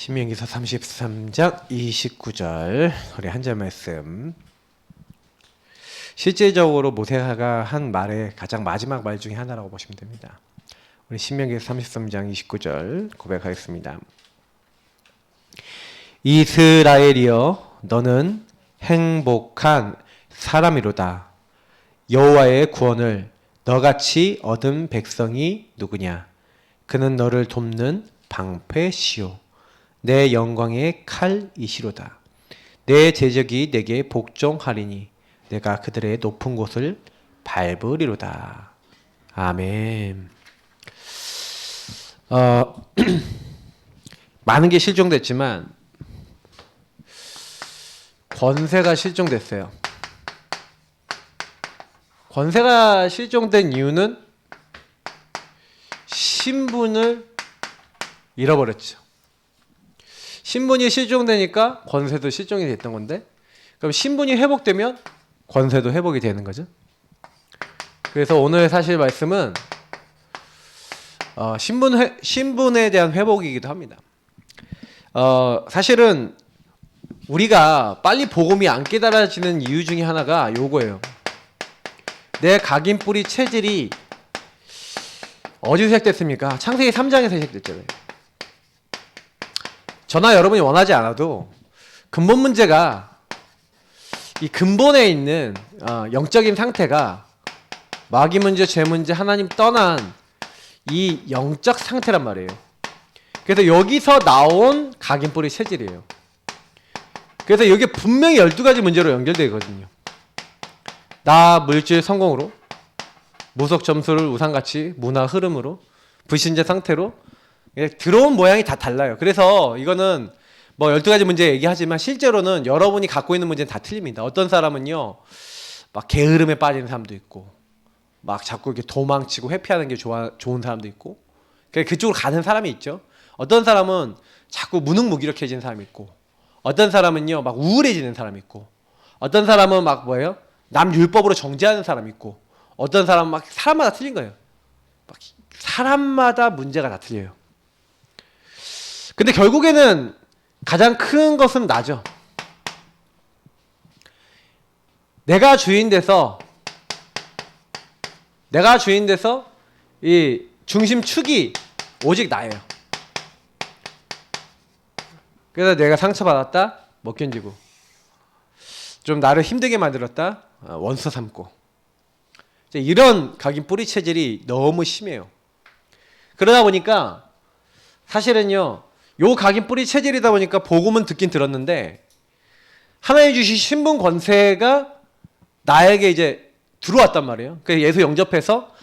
신명기서 33장 29절 우리 한 절 말씀. 실제적으로 모세가 한 말의 가장 마지막 말 중에 하나라고 보시면 됩니다. 우리 신명기서 33장 29절 고백하겠습니다. 이스라엘이여 너는 행복한 사람이로다. 여호와의 구원을 너같이 얻은 백성이 누구냐? 그는 너를 돕는 방패시오 내 영광의 칼이시로다. 내 제적이 내게 복종하리니 내가 그들의 높은 곳을 밟으리로다. 아멘. 많은 게 실종됐지만 권세가 실종됐어요. 권세가 실종된 이유는 신분을 잃어버렸죠. 신분이 실종되니까 권세도 실종이 됐던 건데, 그럼 신분이 회복되면 권세도 회복이 되는 거죠. 그래서 오늘 사실 말씀은 신분에 대한 회복이기도 합니다. 사실은 우리가 빨리 복음이 안 깨달아지는 이유 중에 하나가 요거예요. 내 각인뿌리 체질이 어디서 시작됐습니까? 창세기 3장에서 시작됐잖아요. 저나 여러분이 원하지 않아도 근본 문제가, 이 근본에 있는 영적인 상태가 마귀 문제, 죄 문제, 하나님 떠난 이 영적 상태란 말이에요. 그래서 여기서 나온 각인뿌리 체질이에요. 그래서 여기 분명히 12가지 문제로 연결되거든요. 나 물질 성공으로, 무속 점수를 우상같이, 문화 흐름으로, 불신자 상태로 들어온 모양이 다 달라요. 그래서 이거는 뭐 12가지 문제 얘기하지만 실제로는 여러분이 갖고 있는 문제는 다 틀립니다. 어떤 사람은요 막 게으름에 빠지는 사람도 있고, 막 자꾸 이렇게 도망치고 회피하는 게 좋은 사람도 있고, 그쪽으로 가는 사람이 있죠. 어떤 사람은 자꾸 무능무기력해지는 사람이 있고, 어떤 사람은요 막 우울해지는 사람이 있고, 어떤 사람은 막 뭐예요? 남 율법으로 정죄하는 사람이 있고, 어떤 사람은 막 사람마다 틀린 거예요. 막 사람마다 문제가 다 틀려요. 근데 결국에는 가장 큰 것은 나죠. 내가 주인 돼서 이 중심축이 오직 나예요. 그래서 내가 상처받았다, 못 견디고, 좀 나를 힘들게 만들었다, 원수 삼고, 이런 각인 뿌리 체질이 너무 심해요. 그러다 보니까 사실은요, 요 각인 뿌리 체질이다 보니까 복음은 듣긴 들었는데 하나님 주신 신분 권세가 나에게 이제 들어왔단 말이에요. 그래서 예수 영접해서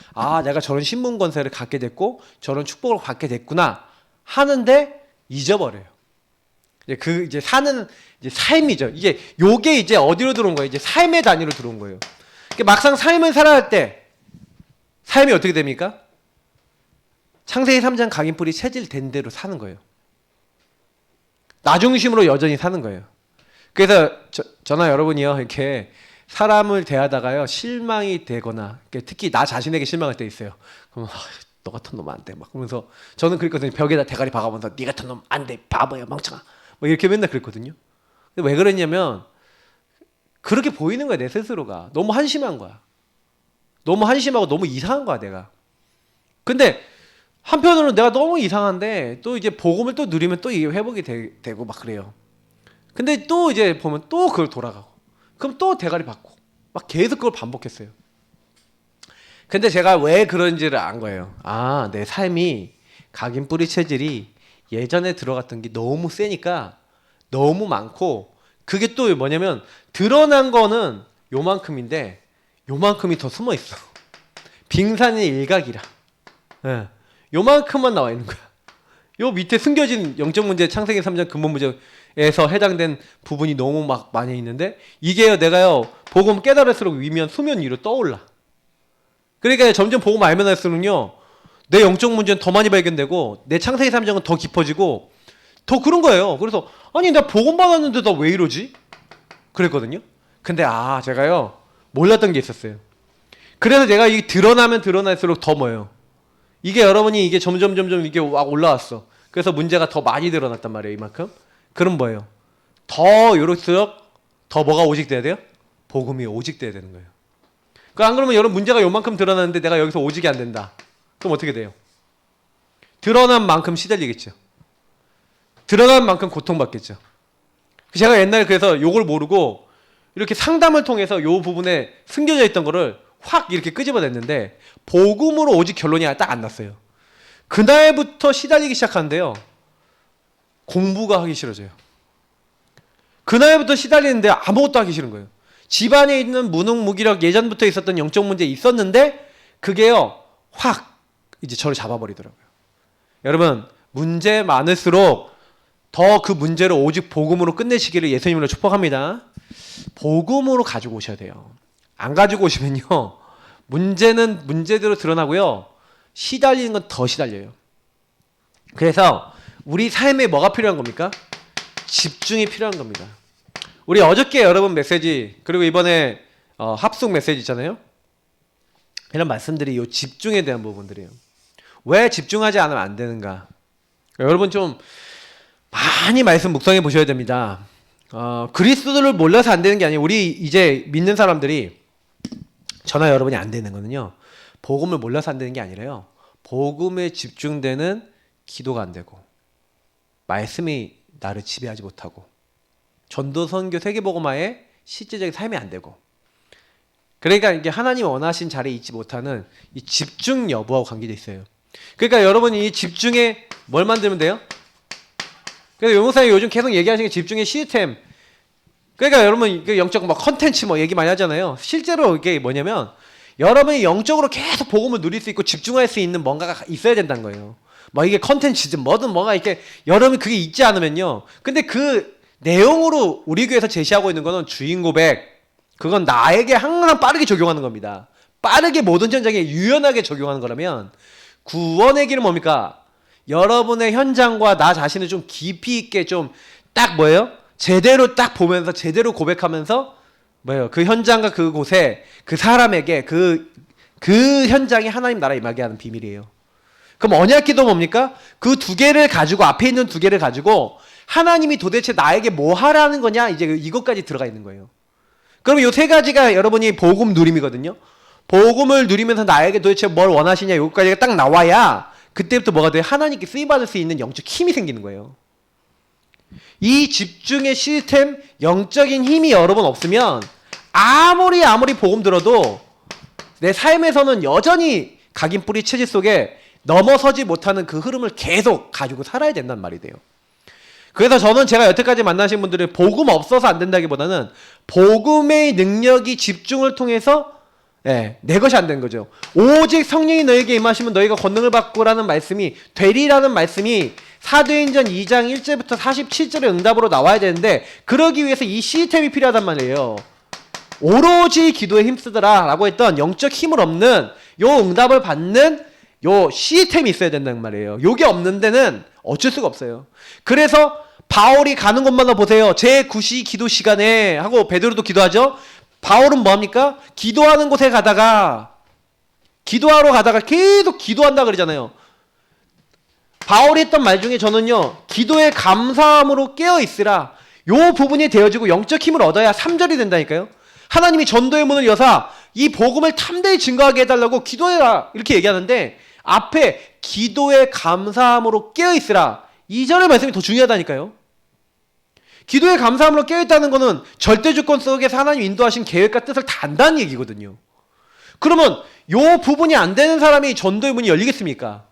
내가 저런 신분 권세를 갖게 됐고 저런 축복을 받게 됐구나 하는데 잊어버려요. 이제 사는 이제 삶이죠. 요게 이제 어디로 들어온 거예요? 이제 삶의 단위로 들어온 거예요. 막상 삶을 살아갈 때 삶이 어떻게 됩니까? 창세기 3장 각인뿌리 체질 된 대로 사는 거예요. 나 중심으로 여전히 사는 거예요. 그래서 저나 여러분이요 이렇게 사람을 대하다가요 실망이 되거나, 특히 나 자신에게 실망할 때 있어요. 그럼 너 같은 놈 안 돼 막 그러면서, 저는 그랬거든요. 벽에다 대가리 박아보면서 네 같은 놈 안 돼 바보야 멍청아 뭐 이렇게 맨날 그랬거든요. 근데 왜 그랬냐면 그렇게 보이는 거야. 내 스스로가 너무 한심한 거야. 너무 한심하고 너무 이상한 거야 내가. 근데 한편으로는 내가 너무 이상한데 또 이제 복음을 또 누리면 또 이게 회복이 되고 막 그래요. 근데 또 이제 보면 또 그걸 돌아가고, 그럼 또 대가리 받고, 막 계속 그걸 반복했어요. 근데 제가 왜 그런지를 안 거예요. 내 삶이 각인 뿌리 체질이 예전에 들어갔던 게 너무 세니까 너무 많고, 그게 또 뭐냐면 드러난 거는 요만큼인데 요만큼이 더 숨어 있어. 빙산의 일각이라. 요만큼만 나와 있는 거야. 요 밑에 숨겨진 영적 문제, 창세기 3장 근본 문제에서 해당된 부분이 너무 막 많이 있는데, 이게요 내가요 복음 깨달을수록 위면 수면 위로 떠올라. 그러니까 점점 복음 알면 할수록요 내 영적 문제는 더 많이 발견되고 내 창세기 3장은 더 깊어지고 더 그런 거예요. 그래서 나 복음 받았는데 나 왜 이러지? 그랬거든요. 근데 제가요 몰랐던 게 있었어요. 그래서 내가 이게 드러나면 드러날수록 더 뭐예요? 이게 여러분이 이게 점점 이게 막 올라왔어. 그래서 문제가 더 많이 드러났단 말이에요. 이만큼. 그럼 뭐예요? 더 요럴수록 더 뭐가 오직돼야 돼요? 복음이 오직돼야 되는 거예요. 안 그러면 여러분 문제가 요만큼 드러났는데 내가 여기서 오직이 안 된다. 그럼 어떻게 돼요? 드러난 만큼 시달리겠죠. 드러난 만큼 고통받겠죠. 제가 옛날에 그래서 요걸 모르고 이렇게 상담을 통해서 요 부분에 숨겨져 있던 거를 확 이렇게 끄집어냈는데 복음으로 오직 결론이 딱 안 났어요. 그날부터 시달리기 시작하는데요. 공부가 하기 싫어져요. 그날부터 시달리는데 아무것도 하기 싫은 거예요. 집안에 있는 무능무기력 예전부터 있었던 영적 문제 있었는데 그게요 확 이제 저를 잡아버리더라고요. 여러분 문제 많을수록 더 그 문제를 오직 복음으로 끝내시기를 예수님으로 축복합니다. 복음으로 가지고 오셔야 돼요. 안 가지고 오시면요 문제는 문제대로 드러나고요 시달리는 건 더 시달려요. 그래서 우리 삶에 뭐가 필요한 겁니까? 집중이 필요한 겁니다. 우리 어저께 여러분 메시지 그리고 이번에 합숙 메시지 있잖아요. 이런 말씀들이 이 집중에 대한 부분들이에요. 왜 집중하지 않으면 안 되는가? 여러분 좀 많이 말씀 묵상해 보셔야 됩니다. 그리스도를 몰라서 안 되는 게 아니에요. 우리 이제 믿는 사람들이 저나 여러분이 안 되는 거는요. 복음을 몰라서 안 되는 게 아니라요. 복음에 집중되는 기도가 안 되고 말씀이 나를 지배하지 못하고 전도 선교 세계복음화의 실제적인 삶이 안 되고 그러니까 이게 하나님 원하신 자리에 있지 못하는 이 집중 여부하고 관계돼 있어요. 그러니까 여러분이 이 집중에 뭘 만들면 돼요? 그래서 요목사님이 요즘 계속 얘기하시는 게 집중의 시스템. 그러니까 여러분 영적 컨텐츠 얘기 많이 하잖아요. 실제로 이게 뭐냐면 여러분이 영적으로 계속 복음을 누릴 수 있고 집중할 수 있는 뭔가가 있어야 된다는 거예요. 이게 컨텐츠든 뭐든 뭐가 이렇게 여러분이 그게 있지 않으면요. 근데 그 내용으로 우리 교회에서 제시하고 있는 거는 주인 고백. 그건 나에게 항상 빠르게 적용하는 겁니다. 빠르게 모든 현장에 유연하게 적용하는 거라면 구원의 길은 뭡니까? 여러분의 현장과 나 자신을 좀 깊이 있게 좀 딱 뭐예요? 제대로 딱 보면서 제대로 고백하면서 뭐예요? 그 현장과 그곳에 그 사람에게 그 현장에 하나님 나라 임하게 하는 비밀이에요. 그럼 언약기도 뭡니까? 그 두 개를 가지고 앞에 있는 두 개를 가지고 하나님이 도대체 나에게 뭐 하라는 거냐? 이제 이것까지 들어가 있는 거예요. 그럼 이 세 가지가 여러분이 복음 누림이거든요. 복음을 누리면서 나에게 도대체 뭘 원하시냐? 이것까지가 딱 나와야 그때부터 뭐가 돼요? 하나님께 쓰임받을 수 있는 영적 힘이 생기는 거예요. 이 집중의 시스템, 영적인 힘이 여러분 없으면 아무리 복음 들어도 내 삶에서는 여전히 각인 뿌리 체질 속에 넘어서지 못하는 그 흐름을 계속 가지고 살아야 된단 말이 돼요. 그래서 저는 제가 여태까지 만나신 분들이 복음 없어서 안 된다기보다는 복음의 능력이 집중을 통해서 내 것이 안 된 거죠. 오직 성령이 너에게 임하시면 너희가 권능을 받고라는 말씀이 되리라는 말씀이 사도행전 2장 1절부터 47절의 응답으로 나와야 되는데 그러기 위해서 이 시스템이 필요하단 말이에요. 오로지 기도에 힘쓰더라 라고 했던 영적 힘을 없는 요 응답을 받는 요 시스템이 있어야 된다는 말이에요. 요게 없는 데는 어쩔 수가 없어요. 그래서 바울이 가는 곳마다 보세요. 제9시 기도 시간에 하고 베드로도 기도하죠. 바울은 뭐합니까? 기도하는 곳에 기도하러 가다가 계속 기도한다 그러잖아요. 바울이 했던 말 중에 저는요. 기도에 감사함으로 깨어있으라. 요 부분이 되어지고 영적 힘을 얻어야 3절이 된다니까요. 하나님이 전도의 문을 여사 이 복음을 탐대히 증거하게 해달라고 기도해라 이렇게 얘기하는데 앞에 기도에 감사함으로 깨어있으라 2절의 말씀이 더 중요하다니까요. 기도에 감사함으로 깨어있다는 거는 절대 주권 속에서 하나님 인도하신 계획과 뜻을 다 안다는 얘기거든요. 그러면 요 부분이 안 되는 사람이 전도의 문이 열리겠습니까?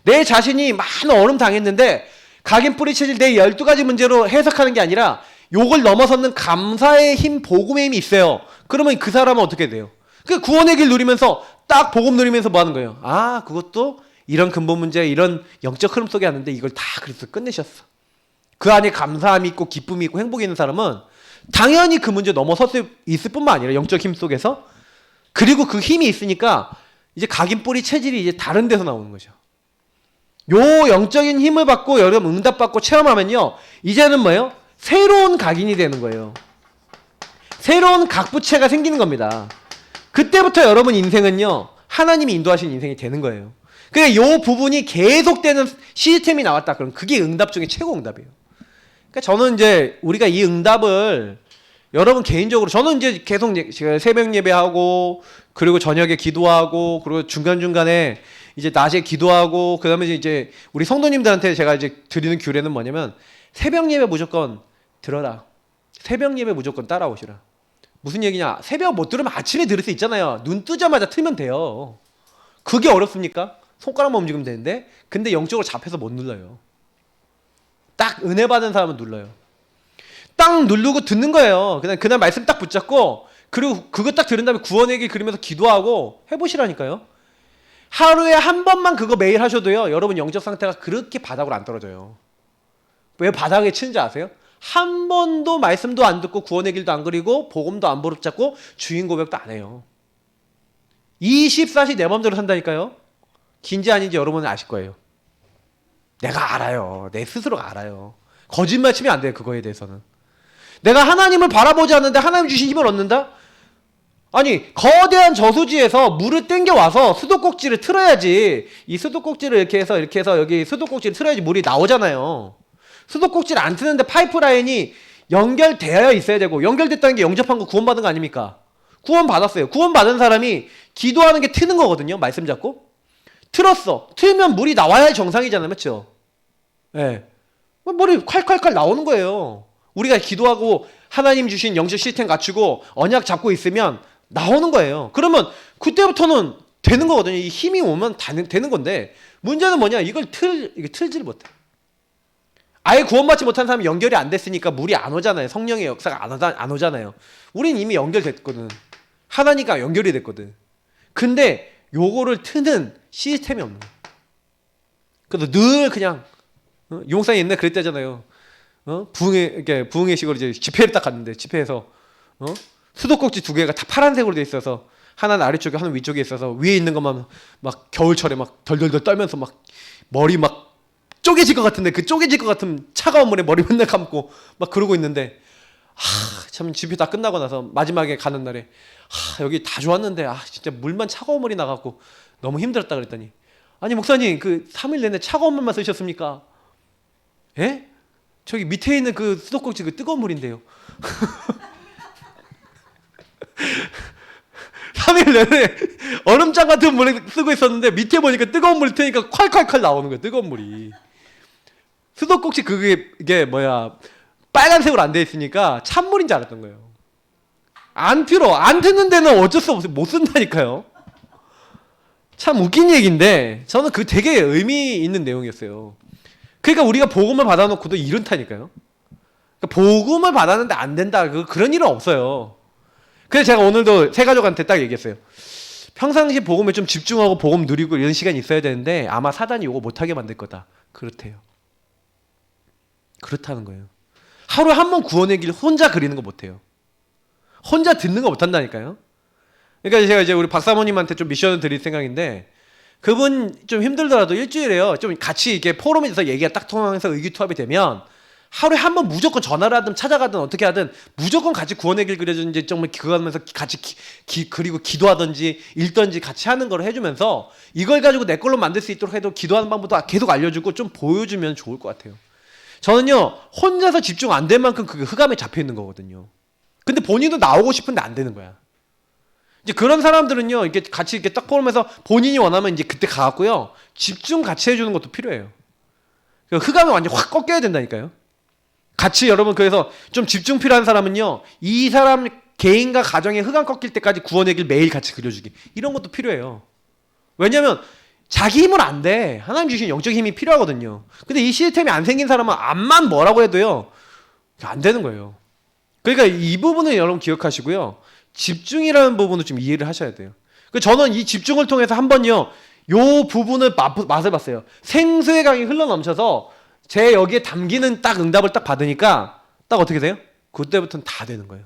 내 자신이 많은 어려움 당했는데 각인 뿌리 체질 내 12가지 문제로 해석하는 게 아니라 요걸 넘어서는 감사의 힘, 복음의 힘이 있어요. 그러면 그 사람은 어떻게 돼요? 그 구원의 길 누리면서 딱 복음 누리면서 뭐 하는 거예요? 그것도 이런 근본 문제, 이런 영적 흐름 속에 왔는데 이걸 다 그래서 끝내셨어. 그 안에 감사함이 있고 기쁨이 있고 행복이 있는 사람은 당연히 그 문제 넘어설 수 있을 뿐만 아니라 영적 힘 속에서 그리고 그 힘이 있으니까 이제 각인 뿌리 체질이 이제 다른 데서 나오는 거죠. 요 영적인 힘을 받고 여러분 응답받고 체험하면요. 이제는 뭐예요? 새로운 각인이 되는 거예요. 새로운 각부체가 생기는 겁니다. 그때부터 여러분 인생은요. 하나님이 인도하신 인생이 되는 거예요. 그러니까 요 부분이 계속되는 시스템이 나왔다. 그럼 그게 응답 중에 최고 응답이에요. 그러니까 저는 이제 우리가 이 응답을 여러분 개인적으로 저는 이제 계속 제가 새벽 예배하고 그리고 저녁에 기도하고 그리고 중간중간에 이제 낮에 기도하고 그다음에 이제 우리 성도님들한테 제가 이제 드리는 규례는 뭐냐면 새벽 예배 무조건 들어라. 새벽 예배 무조건 따라오시라. 무슨 얘기냐? 새벽 못 들으면 아침에 들을 수 있잖아요. 눈 뜨자마자 틀면 돼요. 그게 어렵습니까? 손가락만 움직이면 되는데 근데 영적으로 잡혀서 못 눌러요. 딱 은혜 받은 사람은 눌러요. 딱 누르고 듣는 거예요. 그냥 그날 말씀 딱 붙잡고 그리고 그거 딱 들은 다음에 구원의 길 그리면서 기도하고 해보시라니까요. 하루에 한 번만 그거 매일 하셔도요. 여러분 영적 상태가 그렇게 바닥으로 안 떨어져요. 왜 바닥에 치는지 아세요? 한 번도 말씀도 안 듣고 구원의 길도 안 그리고 복음도 안 보릅잡고 주인 고백도 안 해요. 24시 내 맘대로 산다니까요. 긴지 아닌지 여러분은 아실 거예요. 내가 알아요. 내 스스로가 알아요. 거짓말 치면 안 돼요. 그거에 대해서는. 내가 하나님을 바라보지 않는데 하나님 주신 힘을 얻는다? 아니 거대한 저수지에서 물을 땡겨와서 수도꼭지를 틀어야지 이 수도꼭지를 이렇게 해서 여기 수도꼭지를 틀어야지 물이 나오잖아요. 수도꼭지를 안 트는데 파이프라인이 연결되어 있어야 되고 연결됐다는 게 영접한 거 구원받은 거 아닙니까? 구원받았어요. 구원받은 사람이 기도하는 게 트는 거거든요. 말씀 잡고. 틀었어. 틀면 물이 나와야 정상이잖아요. 맞죠? 예. 네. 물이 콸콸콸 나오는 거예요. 우리가 기도하고 하나님 주신 영적 시스템 갖추고 언약 잡고 있으면 나오는 거예요. 그러면 그때부터는 되는 거거든요. 이 힘이 오면 되는 건데 문제는 뭐냐? 이걸 틀지를 못해. 아예 구원받지 못한 사람이 연결이 안 됐으니까 물이 안 오잖아요. 성령의 역사가 안 오잖아요. 우린 이미 연결됐거든. 하나님과 연결이 됐거든. 근데 요거를 트는 시스템이 없는 거야. 그래서 늘 그냥 용산이 옛날에 그랬다잖아요. 부흥의 시골 이제 집회를 딱 갔는데 집회에서 수도꼭지 두 개가 다 파란색으로 돼 있어서 하나는 아래쪽에 하나는 위쪽에 있어서 위에 있는 것만 막 겨울철에 막 덜덜덜 떨면서 막 머리 막 쪼개질 것 같은데 그 쪼개질 것 같은 차가운 물에 머리 맨날 감고 막 그러고 있는데 참 집회 다 끝나고 나서 마지막에 가는 날에 여기 다 좋았는데 진짜 물만 차가운 물이 나갖고 너무 힘들었다 그랬더니 아니 목사님 그 3일 내내 차가운 물만 쓰셨습니까? 예? 저기 밑에 있는 그 수도꼭지 그 뜨거운 물인데요. 3일 내내 얼음장 같은 물을 쓰고 있었는데 밑에 보니까 뜨거운 물이 트니까 콸콸콸 나오는 거야. 뜨거운 물이. 수도꼭지 이게 빨간색으로 안 돼 있으니까 찬물인 줄 알았던 거예요. 안 틀어. 안 트는 데는 어쩔 수 없어요. 못 쓴다니까요. 참 웃긴 얘기인데 저는 그 되게 의미 있는 내용이었어요. 그러니까 우리가 복음을 받아놓고도 이런다니까요. 그러니까 복음을 받았는데 안 된다. 그런 일은 없어요. 그래서 제가 오늘도 새 가족한테 딱 얘기했어요. 평상시 복음에 좀 집중하고 복음 누리고 이런 시간이 있어야 되는데 아마 사단이 이거 못하게 만들 거다. 그렇대요. 그렇다는 거예요. 하루에 한 번 구원의 길 혼자 그리는 거 못해요. 혼자 듣는 거 못한다니까요. 그러니까 제가 이제 우리 박사모님한테 좀 미션을 드릴 생각인데 그분 좀 힘들더라도 일주일에요. 좀 같이 이렇게 포럼에서 얘기가 딱 통하면서 의기투합이 되면 하루에 한 번 무조건 전화를 하든 찾아가든 어떻게 하든 무조건 같이 구원의 길 그려주는지 정말 그거 하면서 같이 그리고 기도하든지 읽든지 같이 하는 걸 해주면서 이걸 가지고 내 걸로 만들 수 있도록 해도 기도하는 방법도 계속 알려주고 좀 보여주면 좋을 것 같아요. 저는요 혼자서 집중 안 될 만큼 그게 흑암에 잡혀 있는 거거든요. 근데 본인도 나오고 싶은데 안 되는 거야. 이제 그런 사람들은요 이렇게 같이 이렇게 딱 포럼해서 본인이 원하면 이제 그때 가갖고요 집중 같이 해주는 것도 필요해요. 흑암을 완전 확 꺾여야 된다니까요. 같이 여러분 그래서 좀 집중 필요한 사람은요 이 사람 개인과 가정의 흑암 꺾일 때까지 구원의 길 매일 같이 그려주기 이런 것도 필요해요. 왜냐면 자기 힘으로 안 돼. 하나님 주신 영적 힘이 필요하거든요. 근데 이 시스템이 안 생긴 사람은 암만 뭐라고 해도요 안 되는 거예요. 그러니까 이 부분은 여러분 기억하시고요. 집중이라는 부분을 좀 이해를 하셔야 돼요. 저는 이 집중을 통해서 한 번요 요 부분을 맛을 봤어요. 생수의 강이 흘러넘쳐서 제 여기에 담기는 딱 응답을 딱 받으니까 딱 어떻게 돼요? 그때부터는 다 되는 거예요.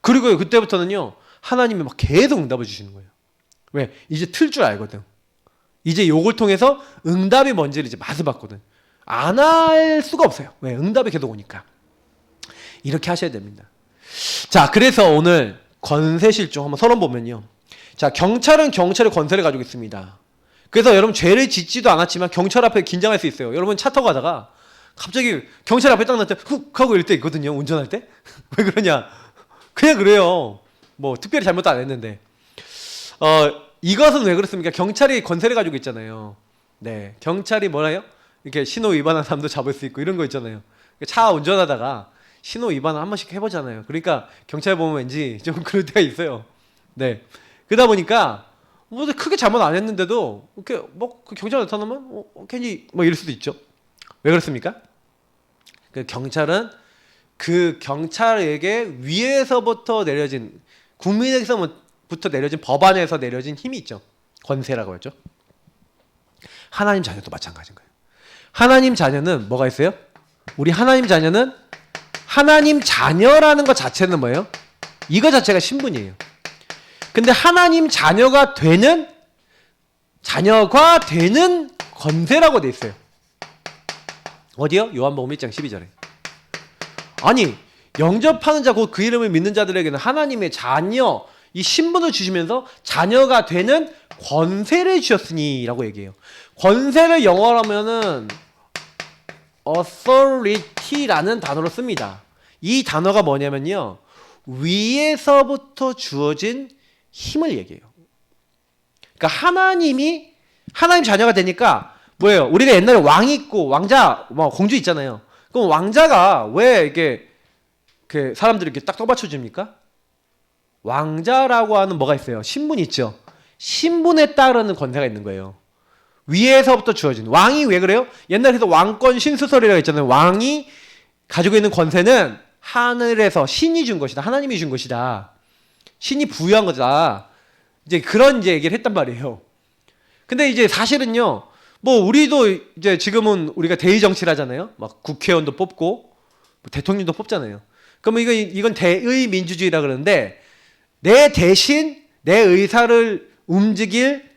그리고 그때부터는요 하나님이 막 계속 응답을 주시는 거예요. 왜? 이제 틀 줄 알거든. 이제 요걸 통해서 응답이 뭔지를 이제 맛을 봤거든. 안 할 수가 없어요. 왜? 응답이 계속 오니까. 이렇게 하셔야 됩니다. 자, 그래서 오늘 권세실종 한번 서론 보면요. 자, 경찰은 경찰의 권세를 가지고 있습니다. 그래서 여러분 죄를 짓지도 않았지만 경찰 앞에 긴장할 수 있어요. 여러분 차 타고 가다가 갑자기 경찰 앞에 딱 나한테 훅 하고 이럴 때 있거든요. 운전할 때. 왜 그러냐? 그냥 그래요. 뭐 특별히 잘못도 안 했는데. 이것은 왜 그렇습니까? 경찰이 권세를 가지고 있잖아요. 네, 경찰이 뭐라요? 이렇게 신호 위반한 사람도 잡을 수 있고 이런 거 있잖아요. 차 운전하다가 신호 위반을 한 번씩 해보잖아요. 그러니까 경찰 보면 왠지 좀 그럴 때가 있어요. 네, 그러다 보니까 뭐 크게 잘못 안 했는데도 이렇게 뭐 그 경찰 나타나면 괜히 뭐 이럴 수도 있죠. 왜 그렇습니까? 그 경찰은 그 경찰에게 위에서부터 내려진 국민에게서부터 내려진 법안에서 내려진 힘이 있죠. 권세라고 했죠. 하나님 자녀도 마찬가지인 거예요. 하나님 자녀는 뭐가 있어요? 우리 하나님 자녀는 하나님 자녀라는 것 자체는 뭐예요? 이거 자체가 신분이에요. 근데 하나님 자녀가 되는 권세라고 돼 있어요. 어디요? 요한복음 1장 12절에. 아니, 영접하는 자 곧 그 이름을 믿는 자들에게는 하나님의 자녀 이 신분을 주시면서 자녀가 되는 권세를 주셨으니 라고 얘기해요. 권세를 영어로 하면은 authority라는 단어로 씁니다. 이 단어가 뭐냐면요, 위에서부터 주어진 힘을 얘기해요. 그러니까 하나님 자녀가 되니까 뭐예요? 우리가 옛날에 왕이 있고 왕자, 뭐 공주 있잖아요. 그럼 왕자가 왜 이렇게 그 사람들이 이렇게 딱 떠받쳐줍니까? 왕자라고 하는 뭐가 있어요? 신분이 있죠. 신분에 따르는 권세가 있는 거예요. 위에서부터 주어진. 왕이 왜 그래요? 옛날에도 왕권 신수설이라고 했잖아요. 왕이 가지고 있는 권세는 하늘에서 신이 준 것이다. 하나님이 준 것이다. 신이 부여한 거다. 이제 그런 얘기를 했단 말이에요. 근데 이제 사실은요, 뭐 우리도 이제 지금은 우리가 대의 정치를 하잖아요. 막 국회의원도 뽑고 뭐 대통령도 뽑잖아요. 그러면 이건 대의 민주주의라 그러는데, 내 대신 내 의사를 움직일,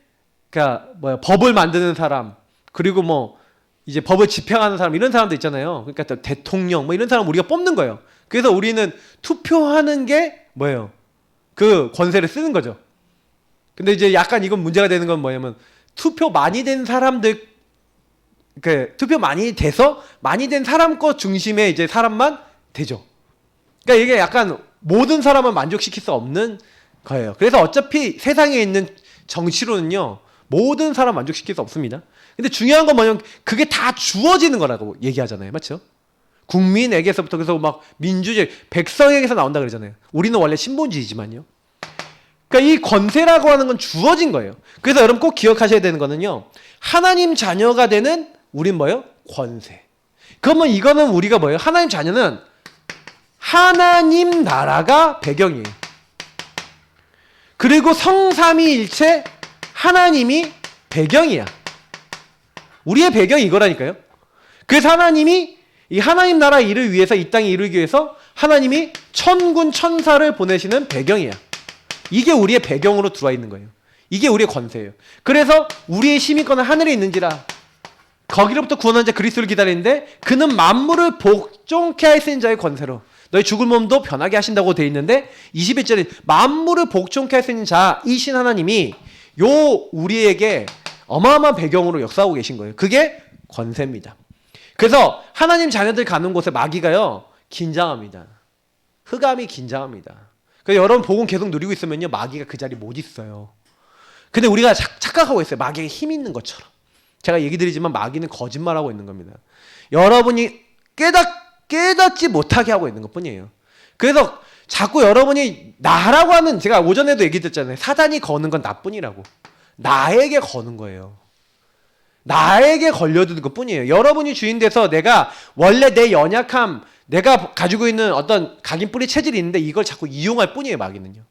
그러니까 법을 만드는 사람, 그리고 뭐 이제 법을 집행하는 사람, 이런 사람도 있잖아요. 그러니까 대통령 뭐 이런 사람 우리가 뽑는 거예요. 그래서 우리는 투표하는 게 뭐예요? 그 권세를 쓰는 거죠. 근데 이제 약간 이건 문제가 되는 건 뭐냐면, 투표 많이 된 사람들, 투표 많이 돼서 많이 된 사람 것 중심에 이제 사람만 되죠. 그러니까 이게 약간 모든 사람을 만족시킬 수 없는 거예요. 그래서 어차피 세상에 있는 정치로는요, 모든 사람 만족시킬 수 없습니다. 근데 중요한 건 뭐냐면 그게 다 주어지는 거라고 얘기하잖아요. 맞죠? 국민에게서부터, 그래서 막 민주주의, 백성에게서 나온다 그러잖아요. 우리는 원래 신본주의지만요. 그러니까 이 권세라고 하는 건 주어진 거예요. 그래서 여러분 꼭 기억하셔야 되는 거는요, 하나님 자녀가 되는 우린 뭐예요? 권세. 그러면 이거는 우리가 뭐예요? 하나님 자녀는 하나님 나라가 배경이에요. 그리고 성삼위일체 하나님이 배경이야. 우리의 배경이 이거라니까요. 그래서 하나님이 이 하나님 나라 일을 위해서, 이 땅에 이루기 위해서 하나님이 천군 천사를 보내시는 배경이야. 이게 우리의 배경으로 들어와 있는 거예요. 이게 우리의 권세예요. 그래서 우리의 시민권은 하늘에 있는지라 거기로부터 구원한 자 그리스도를 기다리는데, 그는 만물을 복종케 하시는 자의 권세로 너희 죽을 몸도 변하게 하신다고 돼 있는데, 21절에 만물을 복종케 하시는 자이신 하나님이 우리에게 어마어마한 배경으로 역사하고 계신 거예요. 그게 권세입니다. 그래서 하나님 자녀들 가는 곳에 마귀가요, 긴장합니다. 흑암이 긴장합니다. 그래서 여러분 복음 계속 누리고 있으면요, 마귀가 그 자리에 못 있어요. 근데 우리가 착각하고 있어요. 마귀에게 힘이 있는 것처럼. 제가 얘기 드리지만 마귀는 거짓말하고 있는 겁니다. 여러분이 깨닫지 못하게 하고 있는 것 뿐이에요. 그래서 자꾸 여러분이 나라고 하는, 제가 오전에도 얘기 드렸잖아요. 사단이 거는 건 나뿐이라고. 나에게 거는 거예요. 나에게 걸려드는 것 뿐이에요. 여러분이 주인 돼서 내가 원래 내 연약함, 내가 가지고 있는 어떤 각인 뿌리 체질이 있는데 이걸 자꾸 이용할 뿐이에요, 마귀는요.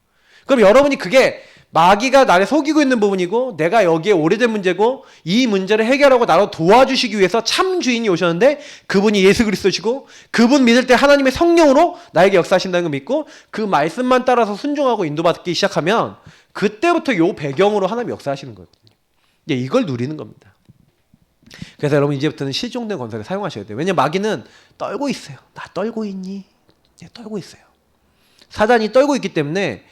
그럼 여러분이 그게 마귀가 나를 속이고 있는 부분이고, 내가 여기에 오래된 문제고, 이 문제를 해결하고 나를 도와주시기 위해서 참 주인이 오셨는데 그분이 예수 그리스도시고, 그분 믿을 때 하나님의 성령으로 나에게 역사하신다는 걸 믿고 그 말씀만 따라서 순종하고 인도받기 시작하면, 그때부터 요 배경으로 하나님이 역사하시는 거거든요. 이걸 누리는 겁니다. 그래서 여러분 이제부터는 실종된 권세를 사용하셔야 돼요. 왜냐면 마귀는 떨고 있어요. 나 떨고 있니? 떨고 있어요. 사단이 떨고 있기 때문에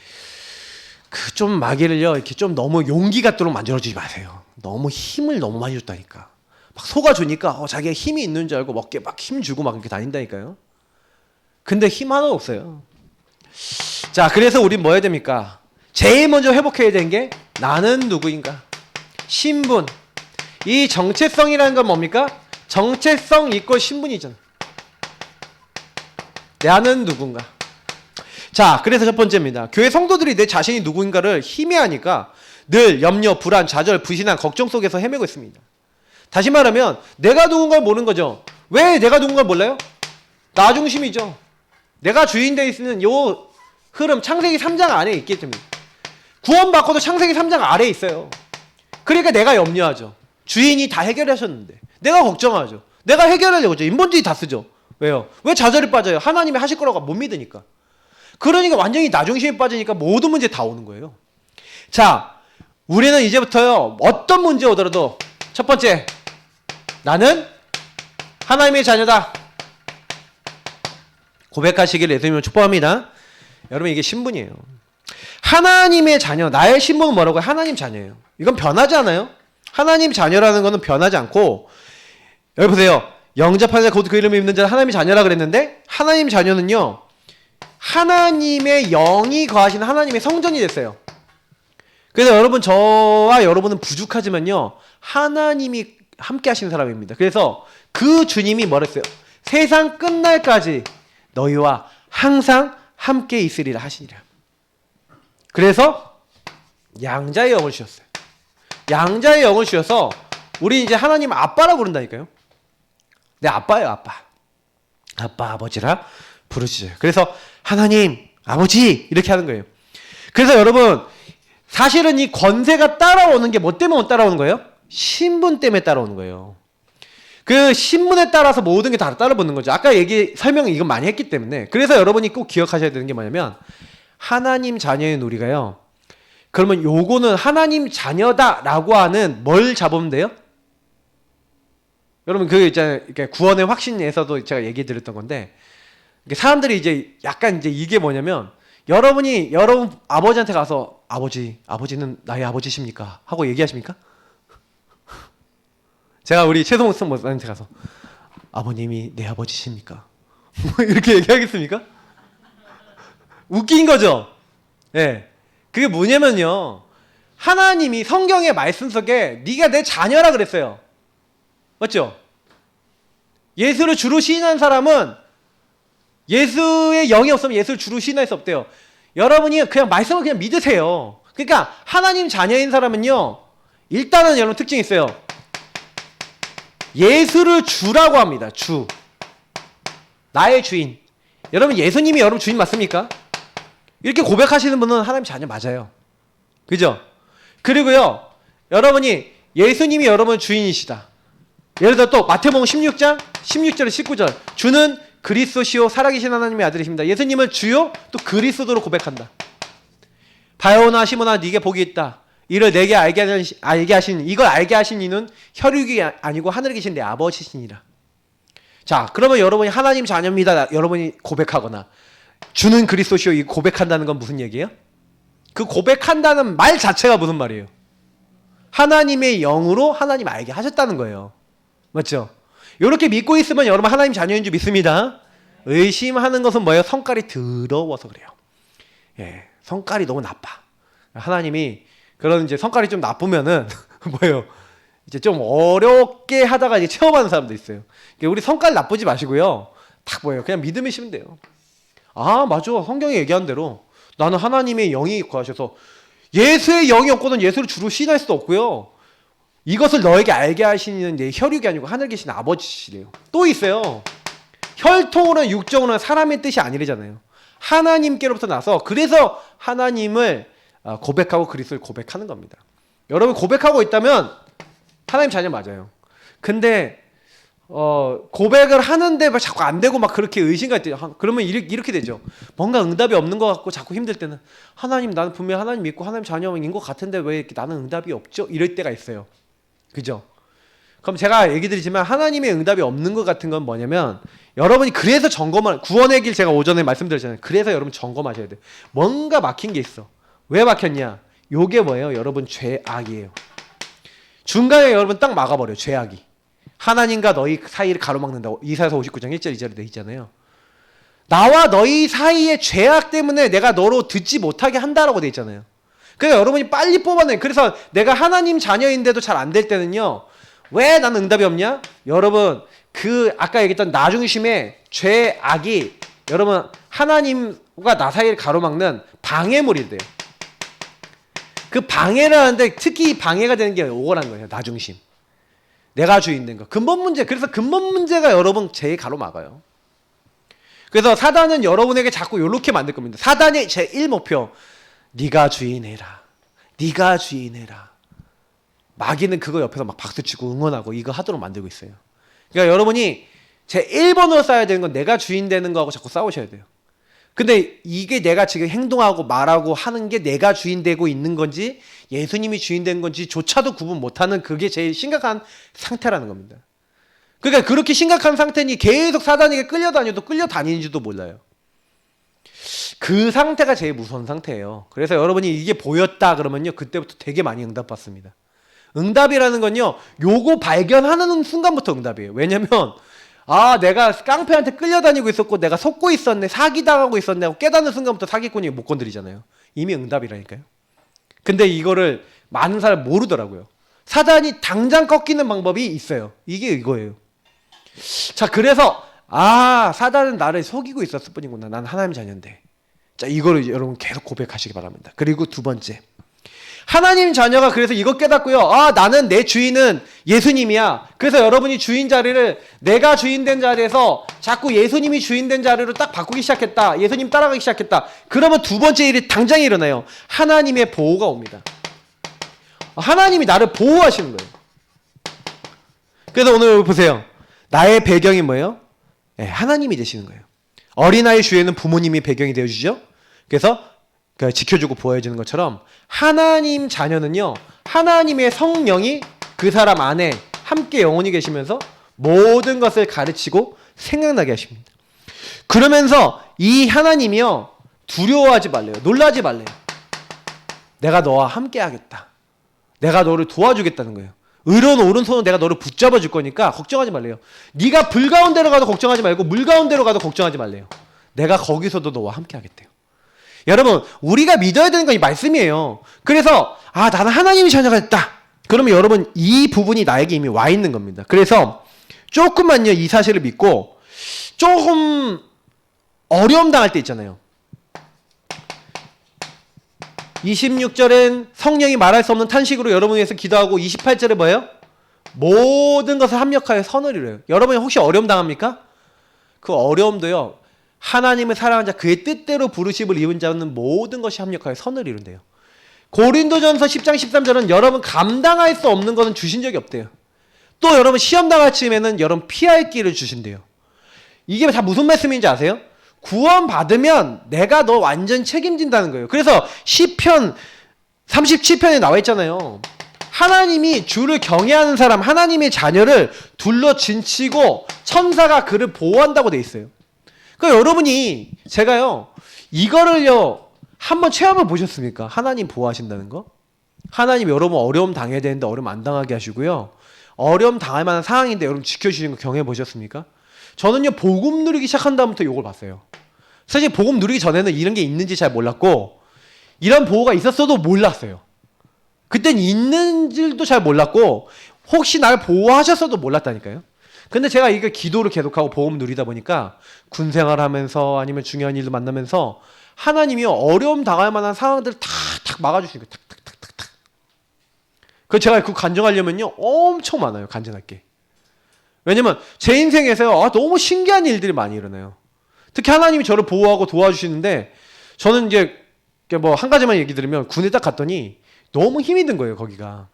그 좀 마귀를요 이렇게 좀 너무 용기 갖도록 만들어주지 마세요. 너무 힘을 너무 많이 줬다니까. 막 속아주니까 자기가 힘이 있는 줄 알고 먹게 막 힘 주고 막 이렇게 다닌다니까요. 근데 힘 하나 없어요. 자, 그래서 우린 뭐 해야 됩니까? 제일 먼저 회복해야 되는 게 나는 누구인가? 신분. 이 정체성이라는 건 뭡니까? 정체성 이꼴 신분이잖아. 나는 누군가. 자, 그래서 첫 번째입니다. 교회 성도들이 내 자신이 누구인가를 희미하니까 늘 염려, 불안, 좌절, 불신한 걱정 속에서 헤매고 있습니다. 다시 말하면 내가 누군가를 모르는 거죠. 왜 내가 누군가를 몰라요? 나 중심이죠. 내가 주인되어 있는 요 흐름 창세기 3장 안에 있기 때문에 구원받고도 창세기 3장 아래에 있어요. 그러니까 내가 염려하죠. 주인이 다 해결하셨는데 내가 걱정하죠. 내가 해결하려고 하죠. 인본주의 다 쓰죠. 왜요? 왜 좌절이 빠져요? 하나님이 하실 거라고 못 믿으니까. 그러니까 완전히 나 중심에 빠지니까 모든 문제 다 오는 거예요. 자, 우리는 이제부터요 어떤 문제 오더라도 첫 번째, 나는 하나님의 자녀다 고백하시기를 예수님을 축복합니다. 여러분, 이게 신분이에요. 하나님의 자녀, 나의 신분은 뭐라고요? 하나님 자녀예요. 이건 변하지 않아요. 하나님 자녀라는 거는 변하지 않고, 여기 보세요. 영접하는 자 곧 그 이름을 믿는 자는 하나님의 자녀라 그랬는데, 하나님 자녀는요 하나님의 영이 거하시는 하나님의 성전이 됐어요. 그래서 여러분, 저와 여러분은 부족하지만요 하나님이 함께 하시는 사람입니다. 그래서 그 주님이 뭐랬어요? 세상 끝날까지 너희와 항상 함께 있으리라 하시니라. 그래서 양자의 영을 주셨어요. 양자의 영을 주셔서 우리 이제 하나님 아빠라고 부른다니까요. 내 아빠예요. 아빠 아버지라 부르시죠. 그래서 하나님 아버지 이렇게 하는 거예요. 그래서 여러분, 사실은 이 권세가 따라오는 게 뭐 때문에 따라오는 거예요? 신분 때문에 따라오는 거예요. 그 신분에 따라서 모든 게 다 따라붙는 거죠. 아까 설명 이건 많이 했기 때문에. 그래서 여러분이 꼭 기억하셔야 되는 게 뭐냐면, 하나님 자녀인 우리가요, 그러면 요거는 하나님 자녀다라고 하는 뭘 잡으면 돼요? 여러분, 그 있잖아요. 구원의 확신에서도 제가 얘기 드렸던 건데, 사람들이 이제 약간 이제 이게 뭐냐면, 여러분이 여러분 아버지한테 가서 아버지는 나의 아버지십니까? 하고 얘기하십니까? 제가 우리 최성욱 목사님한테 가서 아버님이 내 아버지십니까? 이렇게 얘기하겠습니까? 웃긴 거죠? 예. 네. 그게 뭐냐면요, 하나님이 성경의 말씀 속에 네가 내 자녀라 그랬어요. 맞죠? 예수를 주로 시인한 사람은 예수의 영이 없으면 예수를 주로 시인할 수 없대요. 여러분이 그냥 말씀을 그냥 믿으세요. 그러니까 하나님 자녀인 사람은요, 일단은 여러분 특징이 있어요. 예수를 주라고 합니다. 주. 나의 주인. 여러분, 예수님이 여러분 주인 맞습니까? 이렇게 고백하시는 분은 하나님 자녀 맞아요. 그죠? 그리고요, 여러분이 예수님이 여러분 주인이시다. 예를 들어 또 마태복음 16장 16절에 19절, 주는 그리스도시요 살아계신 하나님의 아들이십니다. 예수님을 주요 또 그리스도로 고백한다. 바요나 시몬아 네게 복이 있다. 이를 내게 알게 하신 이걸 알게 하신 이는 혈육이 아니고 하늘에 계신 내 아버지시니라. 자, 그러면 여러분이 하나님 자녀입니다. 여러분이 고백하거나 주는 그리스도시요 이 고백한다는 건 무슨 얘기예요? 그 고백한다는 말 자체가 무슨 말이에요? 하나님의 영으로 하나님 알게 하셨다는 거예요. 맞죠? 이렇게 믿고 있으면 여러분 하나님 자녀인 줄 믿습니다. 의심하는 것은 뭐예요? 성깔이 더러워서 그래요. 예, 성깔이 너무 나빠. 하나님이 그런 이제 성깔이 좀 나쁘면은 뭐예요? 이제 좀 어렵게 하다가 이제 체험하는 사람도 있어요. 우리 성깔 나쁘지 마시고요. 딱 뭐예요? 그냥 믿음이시면 돼요. 아, 맞아. 성경이 얘기한 대로 나는 하나님의 영이 거하셔서, 예수의 영이 없고는 예수를 주로 시인할 수도 없고요. 이것을 너에게 알게 하시는 내 혈육이 아니고 하늘 계신 아버지시래요. 또 있어요. 혈통으로는 육정으로는 사람의 뜻이 아니래잖아요. 하나님께로부터 나서, 그래서 하나님을 고백하고 그리스도를 고백하는 겁니다. 여러분 고백하고 있다면 하나님 자녀 맞아요. 근데 고백을 하는데 막 자꾸 안 되고 막 그렇게 의심갈 때, 그러면 이렇게 되죠. 뭔가 응답이 없는 것 같고 자꾸 힘들 때는, 하나님 나는 분명히 하나님 믿고 하나님 자녀인 것 같은데 왜 이렇게 나는 응답이 없죠? 이럴 때가 있어요. 그죠? 그럼 제가 얘기 드리지만, 하나님의 응답이 없는 것 같은 건 뭐냐면, 여러분이 그래서 구원의 길 제가 오전에 말씀드렸잖아요. 그래서 여러분 점검하셔야 돼요. 뭔가 막힌 게 있어. 왜 막혔냐? 요게 뭐예요? 여러분 죄악이에요. 중간에 여러분 딱 막아버려요. 죄악이. 하나님과 너희 사이를 가로막는다고 이사야서 59장 1절 2절에 돼 있잖아요. 나와 너희 사이의 죄악 때문에 내가 너로 듣지 못하게 한다라고 돼 있잖아요. 그래서 여러분이 빨리 뽑아내. 그래서 내가 하나님 자녀인데도 잘 안 될 때는요. 왜 나는 응답이 없냐? 여러분 그 아까 얘기했던 나중심의 죄악이 여러분 하나님과 나 사이를 가로막는 방해물이 돼요. 그 방해를 하는데 특히 방해가 되는 게 오거란 거예요. 나중심. 내가 주인 된 거. 근본 문제. 그래서 근본 문제가 여러분 제일 가로막아요. 그래서 사단은 여러분에게 자꾸 요렇게 만들 겁니다. 사단의 제1목표. 네가 주인해라. 네가 주인해라. 마귀는 그거 옆에서 막 박수치고 응원하고 이거 하도록 만들고 있어요. 그러니까 여러분이 제1번으로 싸워야 되는 건 내가 주인 되는 거하고 자꾸 싸우셔야 돼요. 근데 이게 내가 지금 행동하고 말하고 하는 게 내가 주인 되고 있는 건지 예수님이 주인 된 건지 조차도 구분 못하는 그게 제일 심각한 상태라는 겁니다. 그러니까 그렇게 심각한 상태니 계속 사단에게 끌려다녀도 끌려다니는지도 몰라요. 그 상태가 제일 무서운 상태예요. 그래서 여러분이 이게 보였다 그러면요 그때부터 되게 많이 응답받습니다. 응답이라는 건요 요거 발견하는 순간부터 응답이에요. 왜냐면 아 내가 깡패한테 끌려다니고 있었고 내가 속고 있었네 사기당하고 있었네 하고 깨닫는 순간부터 사기꾼이 못 건드리잖아요. 이미 응답이라니까요. 근데 이거를 많은 사람이 모르더라고요. 사단이 당장 꺾이는 방법이 있어요. 이게 이거예요. 자 그래서 아 사단은 나를 속이고 있었을 뿐이구나. 난 하나님 자녀인데. 자 이거를 여러분 계속 고백하시기 바랍니다. 그리고 두 번째 하나님 자녀가 그래서 이거 깨닫고요. 아 나는 내 주인은 예수님이야. 그래서 여러분이 주인 자리를 내가 주인 된 자리에서 자꾸 예수님이 주인 된 자리로 딱 바꾸기 시작했다. 예수님 따라가기 시작했다. 그러면 두 번째 일이 당장 일어나요. 하나님의 보호가 옵니다. 하나님이 나를 보호하시는 거예요. 그래서 오늘 여기 보세요. 나의 배경이 뭐예요? 네, 하나님이 되시는 거예요. 어린아이 주에는 부모님이 배경이 되어주죠. 그래서 지켜주고 보호해주는 것처럼 하나님 자녀는요. 하나님의 성령이 그 사람 안에 함께 영원히 계시면서 모든 것을 가르치고 생각나게 하십니다. 그러면서 이 하나님이요. 두려워하지 말래요. 놀라지 말래요. 내가 너와 함께 하겠다. 내가 너를 도와주겠다는 거예요. 의로운 오른손으로 내가 너를 붙잡아 줄 거니까 걱정하지 말래요. 네가 불 가운데로 가도 걱정하지 말고 물 가운데로 가도 걱정하지 말래요. 내가 거기서도 너와 함께 하겠대요. 여러분 우리가 믿어야 되는 건 이 말씀이에요. 그래서 아 나는 하나님의 자녀가 됐다. 그러면 여러분 이 부분이 나에게 이미 와 있는 겁니다. 그래서 조금만요 이 사실을 믿고 조금 어려움 당할 때 있잖아요. 26절엔 성령이 말할 수 없는 탄식으로 여러분을 위해서 기도하고 28절에 뭐예요? 모든 것을 합력하여 선을 이루어요. 여러분이 혹시 어려움 당합니까? 그 어려움도요. 하나님을 사랑하는 자 그의 뜻대로 부르심을 입은 자는 모든 것이 합력하여 선을 이룬대요. 고린도전서 10장 13절은 여러분 감당할 수 없는 것은 주신 적이 없대요. 또 여러분 시험 당할 즈음에는 여러분 피할 길을 주신대요. 이게 다 무슨 말씀인지 아세요? 구원 받으면 내가 너 완전 책임진다는 거예요. 그래서 시편 37편에 나와 있잖아요. 하나님이 주를 경외하는 사람, 하나님의 자녀를 둘러 진치고 천사가 그를 보호한다고 돼 있어요. 그러니까 여러분이 제가요 이거를요 한번 체험해 보셨습니까? 하나님 보호하신다는 거. 하나님 여러분 어려움 당해야 되는데 어려움 안 당하게 하시고요. 어려움 당할 만한 상황인데 여러분 지켜주시는 거 경험해 보셨습니까? 저는요 복음 누리기 시작한 다음부터 이걸 봤어요. 사실 복음 누리기 전에는 이런 게 있는지 잘 몰랐고 이런 보호가 있었어도 몰랐어요. 그땐 있는 줄도 잘 몰랐고 혹시 날 보호하셨어도 몰랐다니까요. 근데 제가 이거 기도를 계속하고 복음 누리다 보니까 군생활 하면서 아니면 중요한 일도 만나면서 하나님이 어려움 당할 만한 상황들을 탁탁 막아주시는 거예요. 탁탁탁탁탁. 그래서 제가 그 간증하려면요 엄청 많아요. 간증할 게. 왜냐면 제 인생에서 너무 신기한 일들이 많이 일어나요. 특히 하나님이 저를 보호하고 도와주시는데 저는 이제 뭐 한 가지만 얘기 드리면 군에 딱 갔더니 너무 힘이 든 거예요. 거기가.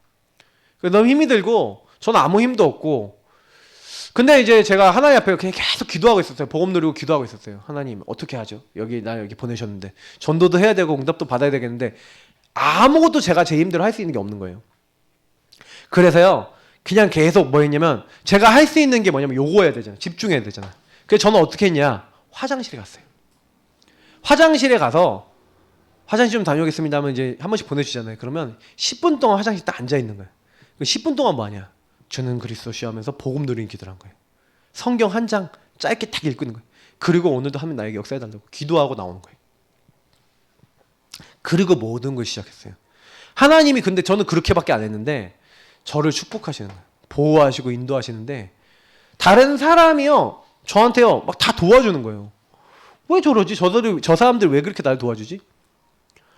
너무 힘이 들고 저는 아무 힘도 없고 근데 이제 제가 하나님 앞에 그냥 계속 기도하고 있었어요. 복음 누리고 기도하고 있었어요. 하나님 어떻게 하죠? 나 여기 보내셨는데 전도도 해야 되고 응답도 받아야 되겠는데 아무것도 제가 제 힘대로 할 수 있는 게 없는 거예요. 그래서요 그냥 계속 뭐 했냐면 제가 할 수 있는 게 뭐냐면 요거 해야 되잖아. 집중해야 되잖아. 그래서 저는 어떻게 했냐? 화장실에 갔어요. 화장실에 가서 화장실 좀 다녀오겠습니다 하면 이제 한 번씩 보내주잖아요. 그러면 10분 동안 화장실 딱 앉아 있는 거예요. 10분 동안 뭐 하냐? 주는 그리스도시여 하면서 복음 누리는 기도를 한 거예요. 성경 한 장 짧게 딱 읽고 있는 거예요. 그리고 오늘도 하면 나에게 역사해달라고 기도하고 나오는 거예요. 그리고 모든 걸 시작했어요. 하나님이 근데 저는 그렇게밖에 안 했는데 저를 축복하시는 거예요. 보호하시고 인도하시는데 다른 사람이요 저한테요 막 다 도와주는 거예요. 왜 저러지? 저 사람들 왜 그렇게 날 도와주지?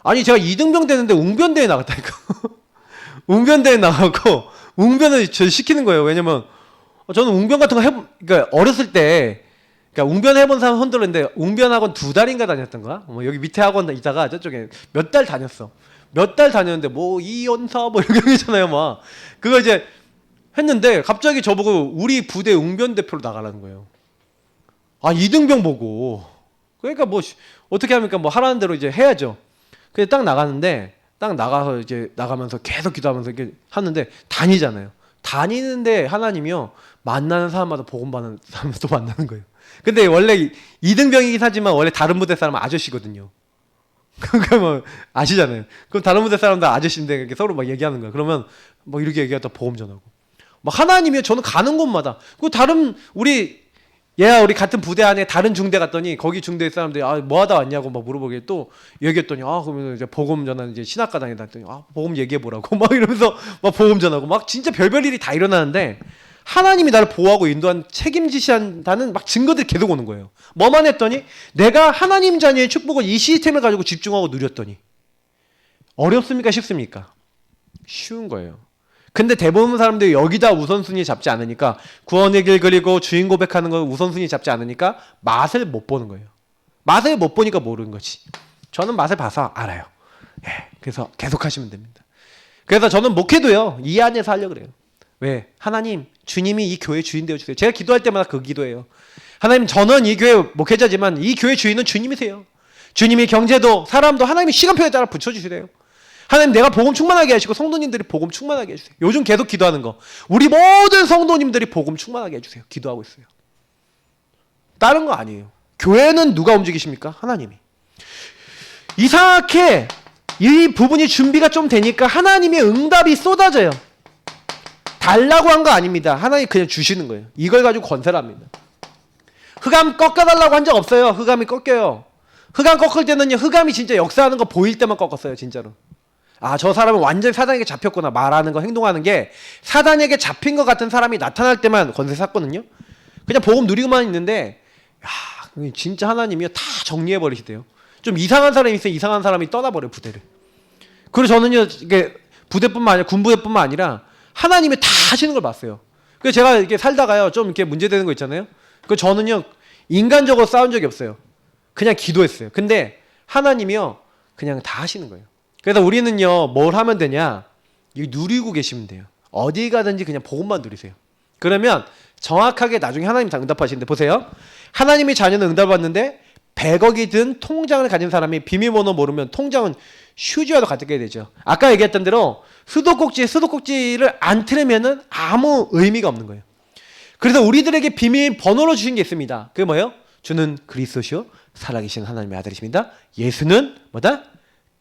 아니 제가 이등병 되는데 웅변대회 나갔다니까. 웅변대회 나가고 웅변을 저 시키는 거예요. 왜냐면 저는 웅변 같은 거 그러니까 어렸을 때 그러니까 웅변 해본 사람 손 들었는데 웅변 학원 2달인가 다녔던 거야. 여기 밑에 학원 있다가 저쪽에 몇 달 다녔어. 몇 달 다녔는데 뭐 이연사 뭐 이런 거 있잖아요. 막 그거 이제 했는데 갑자기 저보고 우리 부대 웅변 대표로 나가라는 거예요. 아 이등병 보고 그러니까 뭐 어떻게 합니까? 뭐 하라는 대로 이제 해야죠. 근데 딱 나가는데 딱 나가서 이제 나가면서 계속 기도하면서 이렇게 하는데 다니잖아요. 다니는데 하나님이요 만나는 사람마다 복음 받는 사람을 또 만나는 거예요. 근데 원래 이등병이긴 하지만 원래 다른 부대 사람은 아저씨거든요. 그러니까 뭐 아시잖아요. 그럼 다른 부대 사람들 아저씨인데 이렇게 서로 막 얘기하는 거야. 그러면 뭐 이렇게 얘기하다 복음 전하고. 막 하나님이요 저는 가는 곳마다 그 다른 우리 같은 부대 안에 다른 중대 갔더니 거기 중대 사람들이 뭐 하다 왔냐고 막 물어보게 또 얘기했더니 그러면 이제 복음 전하는 이제 신학과당이다 했더니 복음 얘기해 보라고 막 이러면서 막 복음 전하고 막 진짜 별별 일이 다 일어나는데 하나님이 나를 보호하고 인도한 책임지신다는 막 증거들이 계속 오는 거예요. 뭐만 했더니 내가 하나님 자녀의 축복을 이 시스템을 가지고 집중하고 누렸더니 어렵습니까 쉽습니까? 쉬운 거예요. 근데 대부분 사람들이 여기다 우선순위 잡지 않으니까 구원의 길 그리고 주인 고백하는 거 우선순위 잡지 않으니까 맛을 못 보는 거예요. 맛을 못 보니까 모르는 거지. 저는 맛을 봐서 알아요. 그래서 계속 하시면 됩니다. 그래서 저는 목회도요 이 안에서 하려고 그래요. 왜? 하나님 주님이 이 교회 주인 되어주세요. 제가 기도할 때마다 그 기도예요. 하나님 저는 이 교회 목회자지만 이 교회 주인은 주님이세요. 주님이 경제도 사람도 하나님이 시간표에 따라 붙여주시래요. 하나님 내가 복음 충만하게 하시고 성도님들이 복음 충만하게 해주세요. 요즘 계속 기도하는 거 우리 모든 성도님들이 복음 충만하게 해주세요. 기도하고 있어요. 다른 거 아니에요. 교회는 누가 움직이십니까? 하나님이. 이상하게 이 부분이 준비가 좀 되니까 하나님의 응답이 쏟아져요. 달라고 한 거 아닙니다. 하나님 그냥 주시는 거예요. 이걸 가지고 건설을 합니다. 흑암 꺾어달라고 한 적 없어요. 흑암이 꺾여요. 흑암 꺾을 때는요 흑암이 진짜 역사하는 거 보일 때만 꺾었어요. 진짜로. 저 사람은 완전히 사단에게 잡혔구나. 말하는 거 행동하는 게 사단에게 잡힌 것 같은 사람이 나타날 때만 건설 샀거든요. 그냥 복음 누리고만 있는데 진짜 하나님이요 다 정리해버리시대요. 좀 이상한 사람이 있어요. 이상한 사람이 떠나버려요 부대를. 그리고 저는요 이게 부대뿐만 아니라 군부대뿐만 아니라 하나님이 다 하시는 걸 봤어요. 그래서 제가 이렇게 살다가요 좀 이렇게 문제되는 거 있잖아요. 그 저는요 인간적으로 싸운 적이 없어요. 그냥 기도했어요. 근데 하나님이요 그냥 다 하시는 거예요. 그래서 우리는요 뭘 하면 되냐 이 누리고 계시면 돼요. 어디 가든지 그냥 복음만 누리세요. 그러면 정확하게 나중에 하나님 다 응답하시는데 보세요. 하나님의 자녀는 응답받는데 100억이 든 통장을 가진 사람이 비밀번호 모르면 통장은 휴지와도 같게 되죠. 아까 얘기했던 대로 수도꼭지를 안 틀으면은 아무 의미가 없는 거예요. 그래서 우리들에게 비밀번호로 주신 게 있습니다. 그게 뭐예요? 주는 그리스도시요 살아계신 하나님의 아들이십니다. 예수는 뭐다?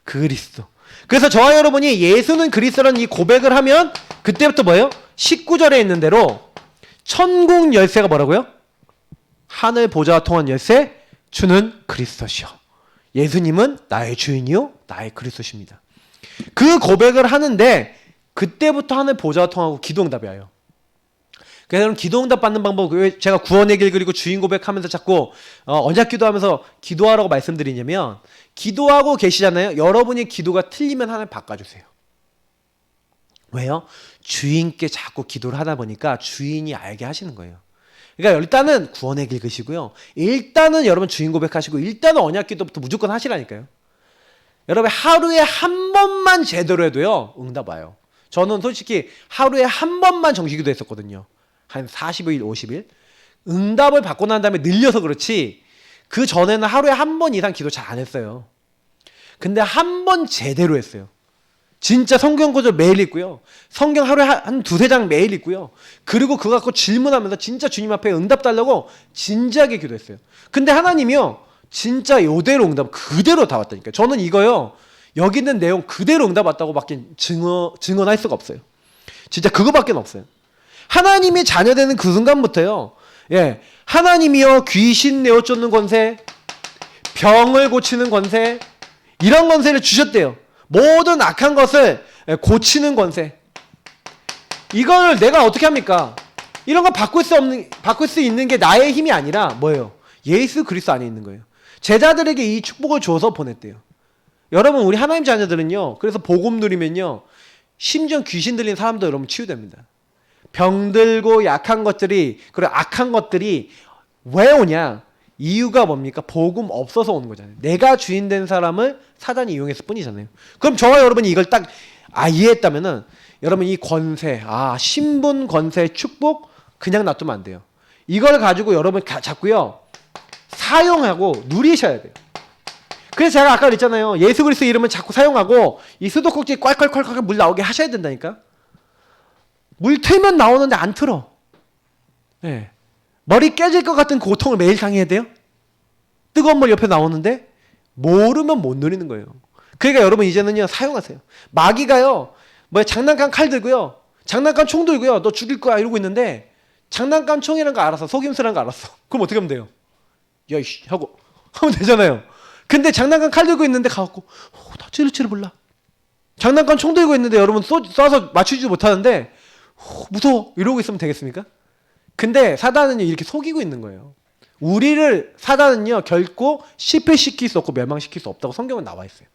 그리스도. 그래서 저와 여러분이 예수는 그리스도라는 이 고백을 하면 그때부터 뭐예요? 19절에 있는 대로 천국 열쇠가 뭐라고요? 하늘 보좌와 통한 열쇠 주는 그리스도시요. 예수님은 나의 주인이요 나의 그리스도십니다. 그 고백을 하는데 그때부터 하늘 보좌와 통하고 기도응답이 와요. 그래서 여러분 기도응답 받는 방법 왜 제가 구원의 길 그리고 주인 고백하면서 자꾸 언약 기도하면서 기도하라고 말씀드리냐면 기도하고 계시잖아요. 여러분이 기도가 틀리면 하나님 바꿔주세요. 왜요? 주인께 자꾸 기도를 하다 보니까 주인이 알게 하시는 거예요. 그러니까 일단은 구원의 길 그시고요. 일단은 여러분 주인 고백하시고 일단은 언약 기도부터 무조건 하시라니까요. 여러분 하루에 한 번만 제대로 해도요 응답 와요. 저는 솔직히 하루에 한 번만 정식기도 했었거든요. 한 40일 50일 응답을 받고 난 다음에 늘려서 그렇지 그 전에는 하루에 한 번 이상 기도 잘 안 했어요. 근데 한 번 제대로 했어요. 진짜 성경 구절 매일 읽고요. 성경 하루에 한 두세 장 매일 읽고요. 그리고 그거 갖고 질문하면서 진짜 주님 앞에 응답 달라고 진지하게 기도했어요. 근데 하나님이요 진짜 요대로 응답 그대로 다 왔다니까요. 저는 이거요. 여기 있는 내용 그대로 응답 왔다고밖에 증언할 수가 없어요. 진짜 그거밖에 없어요. 하나님이 자녀되는 그 순간부터요. 예, 하나님이요 귀신 내어 쫓는 권세, 병을 고치는 권세, 이런 권세를 주셨대요. 모든 악한 것을 고치는 권세. 이걸 내가 어떻게 합니까? 이런 거 바꿀 수 있는 게 나의 힘이 아니라 뭐예요? 예수 그리스도 안에 있는 거예요. 제자들에게 이 축복을 줘서 보냈대요. 여러분, 우리 하나님 자녀들은요, 그래서 복음 누리면요, 심지어 귀신 들린 사람도 여러분 치유됩니다. 병들고 약한 것들이, 그리고 악한 것들이 왜 오냐? 이유가 뭡니까? 복음 없어서 오는 거잖아요. 내가 주인 된 사람을 사단이 이용했을 뿐이잖아요. 그럼 저와 여러분이 이걸 딱 이해했다면은 여러분 이 권세, 신분 권세 축복 그냥 놔두면 안 돼요. 이걸 가지고 여러분 자꾸요 사용하고 누리셔야 돼요. 그래서 제가 아까 그랬잖아요. 예수 그리스도 이름을 자꾸 사용하고 이 수도꼭지 콸콸콸콸 물 나오게 하셔야 된다니까. 물 틀면 나오는데 안 틀어. 네. 머리 깨질 것 같은 고통을 매일 당해야 돼요? 뜨거운 물 옆에 나오는데 모르면 못 누리는 거예요. 그러니까 여러분 이제는요 사용하세요. 마귀가요 장난감 칼 들고요, 장난감 총 들고요, 너 죽일 거야 이러고 있는데 장난감 총이란 거 알았어, 속임수란 거 알았어. 그럼 어떻게 하면 돼요? 야이씨 하고 하면 되잖아요. 근데 장난감 칼 들고 있는데 가갖고 나 찌를 몰라. 장난감 총 들고 있는데 여러분 쏴서 맞추지도 못하는데 무서워 이러고 있으면 되겠습니까? 근데 사단은요 이렇게 속이고 있는 거예요. 우리를 사단은요 결코 실패시킬 수 없고 멸망시킬 수 없다고 성경은 나와 있어요.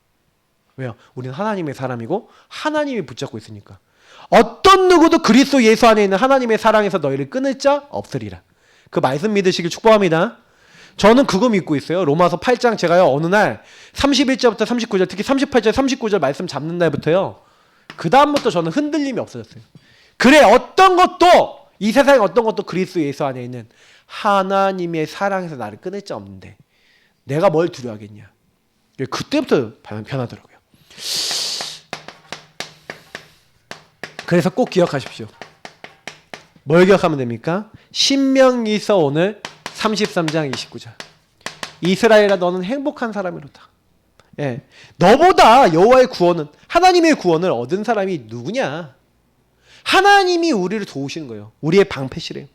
왜요? 우리는 하나님의 사람이고 하나님이 붙잡고 있으니까. 어떤 누구도 그리스도 예수 안에 있는 하나님의 사랑에서 너희를 끊을 자 없으리라. 그 말씀 믿으시길 축복합니다. 저는 그거 믿고 있어요. 로마서 8장 제가요 어느 날 31절부터 39절, 특히 38절 39절 말씀 잡는 날부터요 그 다음부터 저는 흔들림이 없어졌어요. 그래, 어떤 것도 이 세상에 어떤 것도 그리스도 예수 안에 있는 하나님의 사랑에서 나를 끊을 자 없는데 내가 뭘 두려워하겠냐. 그때부터 변하더라고요. 그래서 꼭 기억하십시오. 뭘 기억하면 됩니까? 신명기서 오늘 33장 29절. 이스라엘아 너는 행복한 사람이로다. 예, 너보다 여호와의 구원은, 하나님의 구원을 얻은 사람이 누구냐? 하나님이 우리를 도우시는 거예요. 우리의 방패시래요.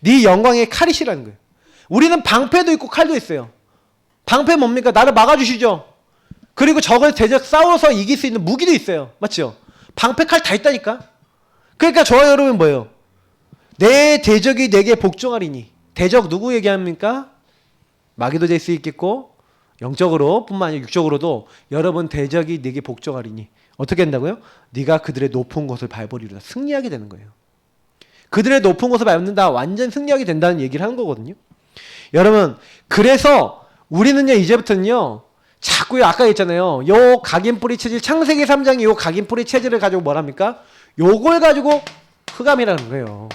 네 영광의 칼이시라는 거예요. 우리는 방패도 있고 칼도 있어요. 방패 뭡니까? 나를 막아주시죠. 그리고 적을 대적 싸워서 이길 수 있는 무기도 있어요. 맞죠? 방패 칼 다 있다니까. 그러니까 저와 여러분 뭐예요? 내 대적이 내게 복종하리니. 대적 누구 얘기합니까? 마귀도 될 수 있겠고 영적으로 뿐만 아니라 육적으로도 여러분 대적이 내게 복종하리니. 어떻게 한다고요? 네가 그들의 높은 곳을 밟으리로다. 승리하게 되는 거예요. 그들의 높은 곳을 밟는다. 완전 승리하게 된다는 얘기를 하는 거거든요. 여러분, 그래서 우리는요 이제부터는요 자꾸요 아까 했잖아요. 요 각인뿌리 체질, 창세기 3장이 요 각인뿌리 체질을 가지고 뭐랍니까? 요걸 가지고 흑암이라는 거예요.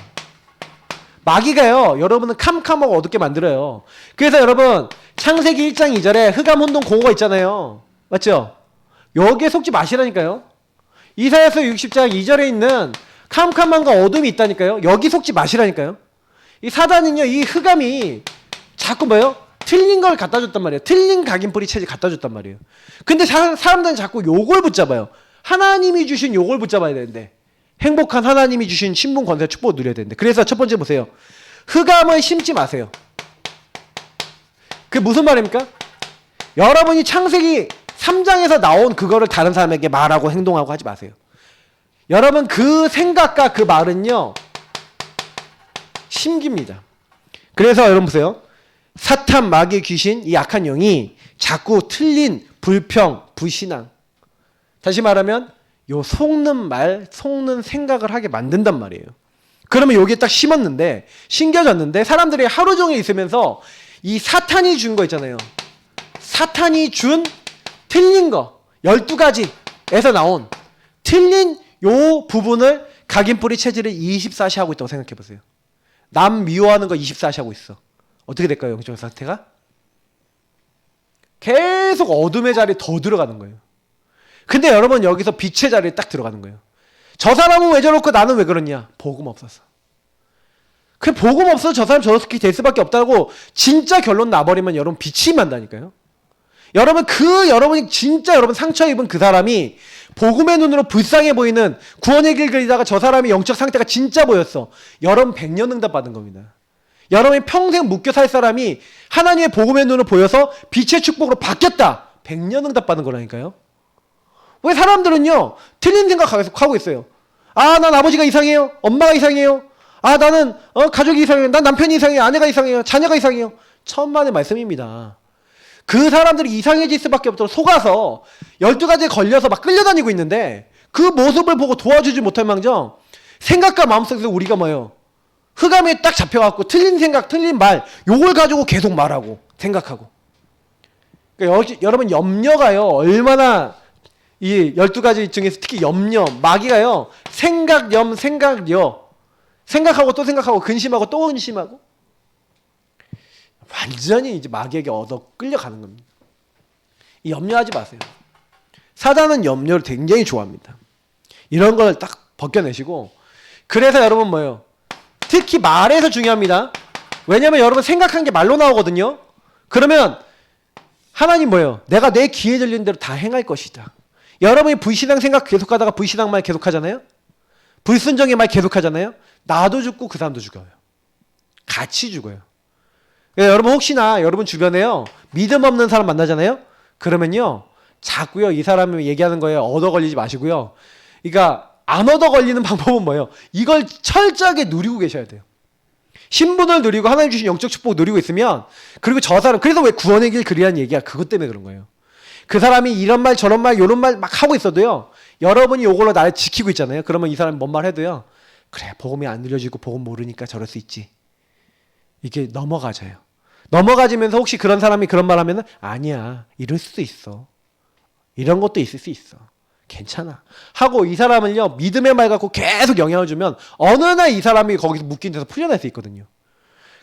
마귀가요 여러분은 캄캄하고 어둡게 만들어요. 그래서 여러분 창세기 1장 2절에 흑암 혼돈 공허가 있잖아요. 맞죠? 여기에 속지 마시라니까요. 이사야서 60장 2절에 있는 캄캄함과 어둠이 있다니까요. 여기 속지 마시라니까요. 이 사단은요 이 흑암이 자꾸 뭐예요? 틀린 걸 갖다 줬단 말이에요. 틀린 각인뿌리 체질 갖다 줬단 말이에요. 근데 사람들은 자꾸 요걸 붙잡아요. 하나님이 주신 요걸 붙잡아야 되는데, 행복한 하나님이 주신 신분 권세 축복을 누려야 되는데. 그래서 첫 번째 보세요. 흑암을 심지 마세요. 그게 무슨 말입니까? 여러분이 창세기 3장에서 나온 그거를 다른 사람에게 말하고 행동하고 하지 마세요. 여러분 그 생각과 그 말은요 심기입니다. 그래서 여러분 보세요. 사탄, 마귀, 귀신, 이 악한 영이 자꾸 틀린 불평, 불신앙, 다시 말하면 요 속는 말, 속는 생각을 하게 만든단 말이에요. 그러면 여기에 딱 심었는데, 심겨졌는데 사람들이 하루 종일 있으면서 이 사탄이 준 거 있잖아요. 사탄이 준 틀린 거 12가지에서 나온 틀린 요 부분을 각인뿌리 체질을 24시 하고 있다고 생각해 보세요. 남 미워하는 거 24시 하고 있어. 어떻게 될까요? 영적 상태가? 계속 어둠의 자리에 더 들어가는 거예요. 근데 여러분 여기서 빛의 자리에 딱 들어가는 거예요. 저 사람은 왜 저렇고 나는 왜 그러냐? 복음 없어서. 그 복음 없어서 저 사람 저렇게 될 수밖에 없다고 진짜 결론 나버리면 여러분 비침한다니까요. 여러분이 진짜 여러분 상처 입은 그 사람이 복음의 눈으로 불쌍해 보이는 구원의 길 그리다가 저 사람의 영적 상태가 진짜 보였어. 여러분 100년 응답 받은 겁니다. 여러분이 평생 묶여 살 사람이 하나님의 복음의 눈으로 보여서 빛의 축복으로 바뀌었다. 100년 응답 받은 거라니까요. 왜 사람들은요 틀린 생각하고 있어요. 아, 난 아버지가 이상해요. 엄마가 이상해요. 아, 나는 가족이 이상해요. 난 남편이 이상해요. 아내가 이상해요. 자녀가 이상해요. 천만의 말씀입니다. 그 사람들이 이상해질 수밖에 없도록 속아서 12가지에 걸려서 막 끌려다니고 있는데 그 모습을 보고 도와주지 못할 망정 생각과 마음속에서 우리가 뭐예요? 흑암에 딱 잡혀갖고 틀린 생각, 틀린 말 요걸 가지고 계속 말하고 생각하고. 그러니까 여러분 염려가요 얼마나 이 12가지 중에서 특히 염려, 마귀가요 생각하고 또 생각하고 근심하고 또 근심하고 완전히 이제 마귀에게 얻어 끌려가는 겁니다. 이 염려하지 마세요. 사단은 염려를 굉장히 좋아합니다. 이런 걸 딱 벗겨내시고 그래서 여러분 뭐예요? 특히 말에서 중요합니다. 왜냐면 여러분 생각한 게 말로 나오거든요. 그러면 하나님 뭐예요? 내가 내 귀에 들리는 대로 다 행할 것이다. 여러분이 불신앙 생각 계속하다가 불신앙 말 계속하잖아요. 불순종의 말 계속하잖아요. 나도 죽고 그 사람도 죽어요. 같이 죽어요. 여러분 혹시나 여러분 주변에요 믿음 없는 사람 만나잖아요. 그러면요 자꾸요 이 사람이 얘기하는 거에 얻어 걸리지 마시고요. 그러니까 안 얻어 걸리는 방법은 뭐예요? 이걸 철저하게 누리고 계셔야 돼요. 신분을 누리고 하나님 주신 영적 축복 누리고 있으면 그리고 저 사람 그래서 왜 구원의 길 그리라는 얘기야 그것 때문에 그런 거예요. 그 사람이 이런 말 저런 말 요런 말 막 하고 있어도요 여러분이 요걸로 나를 지키고 있잖아요. 그러면 이 사람이 뭔 말 해도요 그래 복음이 안 들려지고 복음 모르니까 저럴 수 있지. 이게 넘어가져요. 넘어가지면서 혹시 그런 사람이 그런 말 하면은 아니야 이럴 수도 있어. 이런 것도 있을 수 있어. 괜찮아. 하고 이 사람을요 믿음의 말 갖고 계속 영향을 주면 어느 날 이 사람이 거기서 묶인 데서 풀려날 수 있거든요.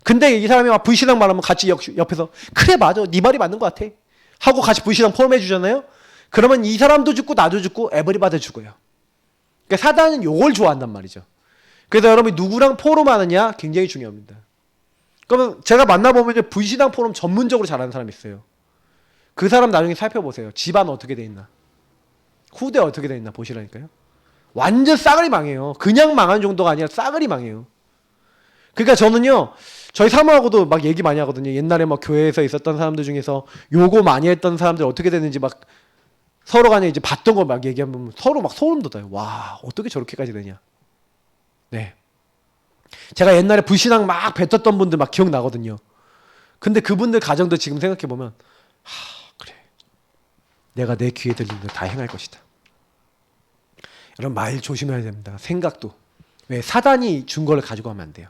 근데 이 사람이 막 불신앙 말하면 같이 옆에서 그래 맞아 네 말이 맞는 것 같아. 하고 같이 불신앙 포럼해 주잖아요. 그러면 이 사람도 죽고 나도 죽고 에버리바디 죽어요. 그러니까 사단은 요걸 좋아한단 말이죠. 그래서 여러분이 누구랑 포럼하느냐 굉장히 중요합니다. 그러면 제가 만나보면 불신앙 포럼 전문적으로 잘하는 사람이 있어요. 그 사람 나중에 살펴보세요. 집안 어떻게 돼 있나. 후대 어떻게 돼 있나 보시라니까요. 완전 싸그리 망해요. 그냥 망한 정도가 아니라 싸그리 망해요. 그러니까 저는요. 저희 사모하고도 막 얘기 많이 하거든요. 옛날에 막 교회에서 있었던 사람들 중에서 요거 많이 했던 사람들 어떻게 됐는지 막 서로 간에 이제 봤던 거 막 얘기하면 서로 막 소름 돋아요. 와 어떻게 저렇게까지 되냐. 네. 제가 옛날에 불신앙 막 뱉었던 분들 막 기억나거든요. 근데 그분들 가정도 지금 생각해보면 그래 내가 내 귀에 들리는 거 다 행할 것이다. 여러분 말 조심해야 됩니다. 생각도. 왜 사단이 준 거를 가지고 가면 안 돼요.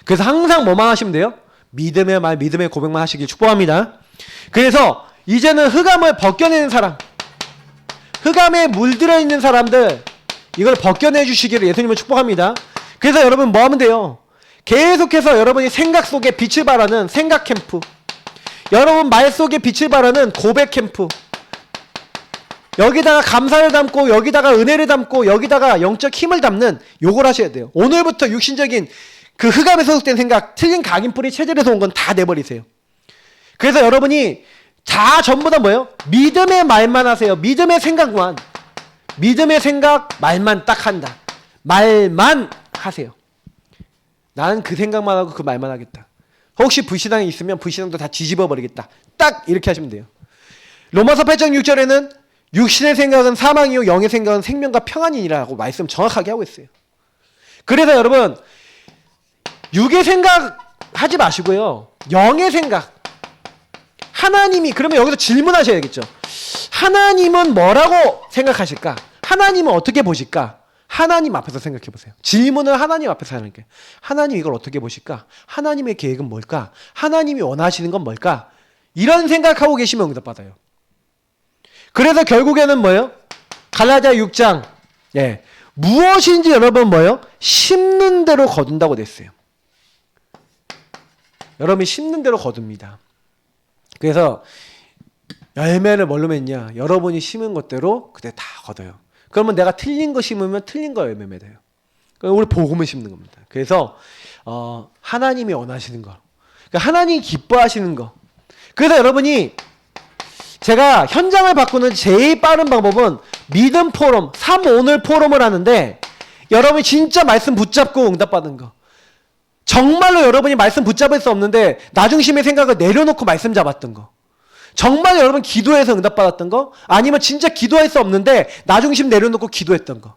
그래서 항상 뭐만 하시면 돼요? 믿음의 말, 믿음의 고백만 하시길 축복합니다. 그래서 이제는 흑암을 벗겨내는 사람, 흑암에 물들어 있는 사람들 이걸 벗겨내 주시기를 예수님을 축복합니다. 그래서 여러분 뭐 하면 돼요? 계속해서 여러분이 생각 속에 빛을 발하는 생각 캠프, 여러분 말 속에 빛을 발하는 고백 캠프, 여기다가 감사를 담고 여기다가 은혜를 담고 여기다가 영적 힘을 담는 요걸 하셔야 돼요. 오늘부터 육신적인 그 흑암에 소속된 생각, 틀린 각인뿌리 체질에서 온 건 다 내버리세요. 그래서 여러분이 다 전부 다 뭐예요? 믿음의 말만 하세요. 믿음의 생각만. 믿음의 생각, 말만 딱 한다. 말만 하세요. 나는 그 생각만 하고 그 말만 하겠다. 혹시 불신앙이 있으면 불신앙도 다 뒤집어 버리겠다. 딱 이렇게 하시면 돼요. 로마서 8장 6절에는 육신의 생각은 사망이요 영의 생각은 생명과 평안이니라고 말씀 정확하게 하고 있어요. 그래서 여러분 육의 생각 하지 마시고요. 영의 생각. 하나님이 그러면 여기서 질문하셔야겠죠. 하나님은 뭐라고 생각하실까? 하나님은 어떻게 보실까? 하나님 앞에서 생각해 보세요. 질문을 하나님 앞에서 하는 게 하나님 이걸 어떻게 보실까? 하나님의 계획은 뭘까? 하나님이 원하시는 건 뭘까? 이런 생각하고 계시면 응답받아요. 그래서 결국에는 뭐예요? 갈라디아 6장 무엇인지 여러분 뭐예요? 심는 대로 거둔다고 됐어요. 여러분이 심는 대로 거둡니다. 그래서 열매를 뭘로 맺냐? 여러분이 심은 것대로 그때 다 거둬요. 그러면 내가 틀린 거 심으면 틀린 거 열매 맺어요. 우리 복음을 심는 겁니다. 그래서 하나님이 원하시는 거, 그러니까 하나님이 기뻐하시는 거. 그래서 여러분이 제가 현장을 바꾸는 제일 빠른 방법은 믿음 포럼, 3오늘 포럼을 하는데 여러분이 진짜 말씀 붙잡고 응답받는 거. 정말로 여러분이 말씀 붙잡을 수 없는데 나중심의 생각을 내려놓고 말씀 잡았던 거. 정말 여러분 기도해서 응답받았던 거. 아니면 진짜 기도할 수 없는데 나중심 내려놓고 기도했던 거.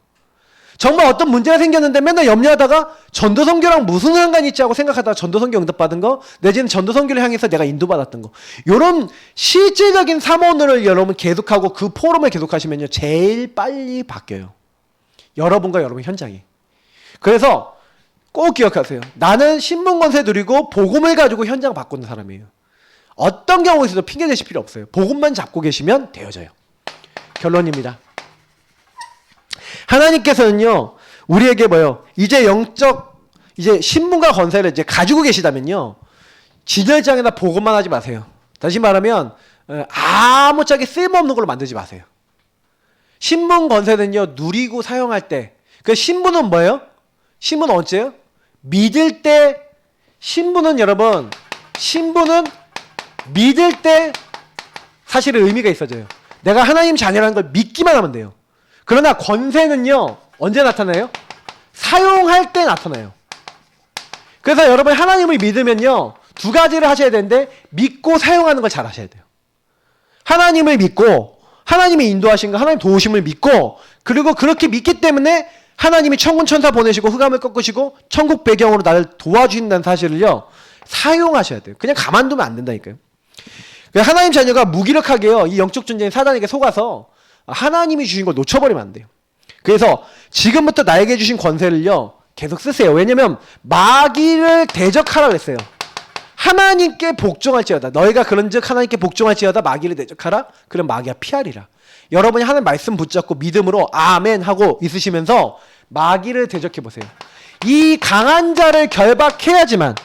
정말 어떤 문제가 생겼는데 맨날 염려하다가 전도선교랑 무슨 상관이 있지 하고 생각하다가 전도선교 응답받은 거, 내지는 전도선교를 향해서 내가 인도받았던 거. 요런 실질적인 사모를 여러분 계속하고 그 포럼을 계속하시면요 제일 빨리 바뀌어요. 여러분과 여러분 현장이. 그래서 꼭 기억하세요. 나는 신문권세 누리고 복음을 가지고 현장 바꾸는 사람이에요. 어떤 경우에서도 핑계 대실 필요 없어요. 복음만 잡고 계시면 되어져요. 결론입니다. 하나님께서는요 우리에게 뭐요? 이제 신분과 권세를 이제 가지고 계시다면요 진열장에다 복음만 하지 마세요. 다시 말하면 아무짝에 쓸모없는 걸로 만들지 마세요. 신분 권세는요 누리고 사용할 때, 그 신분은 뭐예요? 신분은 언제요? 믿을 때. 신분은 여러분, 신분은 믿을 때 사실은 의미가 있어져요. 내가 하나님 자녀라는 걸 믿기만 하면 돼요. 그러나 권세는요 언제 나타나요? 사용할 때 나타나요. 그래서 여러분 하나님을 믿으면요 두 가지를 하셔야 되는데 믿고 사용하는 걸 잘 하셔야 돼요. 하나님을 믿고 하나님이 인도하신 거, 하나님 도우심을 믿고, 그리고 그렇게 믿기 때문에 하나님이 천군 천사 보내시고 흑암을 꺾으시고 천국 배경으로 나를 도와주신다는 사실을요 사용하셔야 돼요. 그냥 가만두면 안 된다니까요. 하나님 자녀가 무기력하게요 이 영적 존재인 사단에게 속아서 하나님이 주신 걸 놓쳐버리면 안 돼요. 그래서 지금부터 나에게 주신 권세를요 계속 쓰세요. 왜냐면 마귀를 대적하라 그랬어요. 하나님께 복종할지어다. 너희가 그런즉 하나님께 복종할지어다 마귀를 대적하라. 그럼 마귀가 피하리라. 여러분이 하나님 말씀 붙잡고 믿음으로 아멘 하고 있으시면서 마귀를 대적해 보세요. 이 강한 자를 결박해야지만,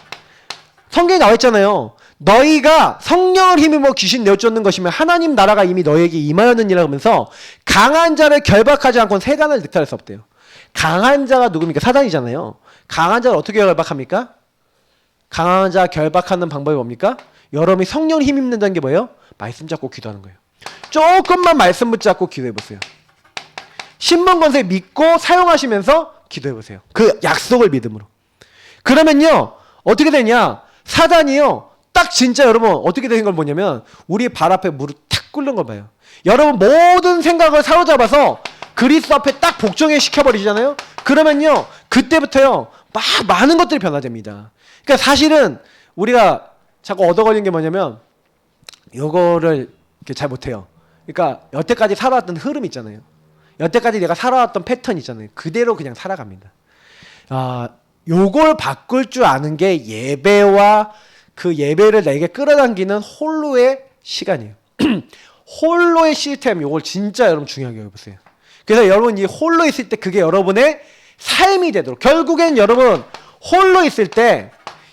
성경에 나와 있잖아요. 너희가 성령을 힘입어 귀신 내어쫓는 것이면 하나님 나라가 이미 너희에게 임하였느니라 하면서 강한 자를 결박하지 않고는 세간을 늑탈할 수 없대요. 강한 자가 누굽니까? 사단이잖아요. 강한 자를 어떻게 결박합니까? 강한 자 결박하는 방법이 뭡니까? 여러분이 성령을 힘입는다는 게 뭐예요? 말씀 잡고 기도하는 거예요. 조금만 말씀 붙잡고 기도해보세요. 신문권세 믿고 사용하시면서 기도해보세요. 그 약속을 믿음으로. 그러면요 어떻게 되냐, 사단이요 딱 진짜 여러분 어떻게 되는 걸 보냐면 우리 발 앞에 무릎 탁 꿇는 걸 봐요. 여러분 모든 생각을 사로잡아서 그리스도 앞에 딱 복종해 시켜버리잖아요. 그러면요 그때부터요 막 많은 것들이 변화됩니다. 그러니까 사실은 우리가 자꾸 얻어걸린 게 뭐냐면 요거를 이렇게 잘 못해요. 그러니까 여태까지 살아왔던 흐름 있잖아요. 여태까지 내가 살아왔던 패턴 있잖아요. 그대로 그냥 살아갑니다. 요걸 바꿀 줄 아는 게 예배와 그 예배를 내게 끌어당기는 홀로의 시간이에요. 홀로의 시스템, 요걸 진짜 여러분 중요하게 여겨보세요. 그래서 여러분 이 홀로 있을 때 그게 여러분의 삶이 되도록, 결국엔 여러분 홀로 있을 때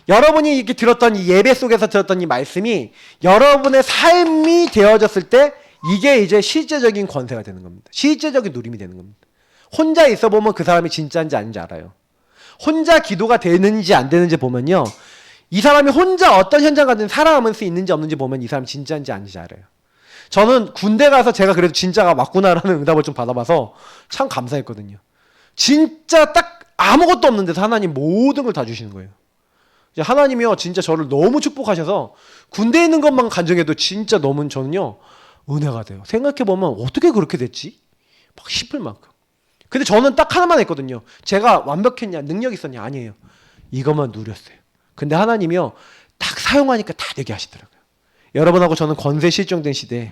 여러분이 이렇게 들었던 이 예배 속에서 들었던 이 말씀이 여러분의 삶이 되어졌을 때 이게 이제 실제적인 권세가 되는 겁니다. 실제적인 누림이 되는 겁니다. 혼자 있어 보면 그 사람이 진짜인지 아닌지 알아요. 혼자 기도가 되는지 안 되는지 보면요 이 사람이 혼자 어떤 현장 가든 살아남을 수 있는지 없는지 보면 이 사람이 진짜인지 아닌지 알아요. 저는 군대 가서 제가 그래도 진짜가 맞구나라는 응답을 좀 받아봐서 참 감사했거든요. 진짜 딱 아무것도 없는 데서 하나님 모든 걸 다 주시는 거예요. 하나님이요 진짜 저를 너무 축복하셔서 군대에 있는 것만 간증해도 진짜 너무 저는요 은혜가 돼요. 생각해보면 어떻게 그렇게 됐지? 막 싶을 만큼. 근데 저는 딱 하나만 했거든요. 제가 완벽했냐 능력 있었냐 아니에요. 이것만 누렸어요. 근데 하나님이요 딱 사용하니까 다 되게 하시더라고요. 여러분하고 저는 권세 실종된 시대에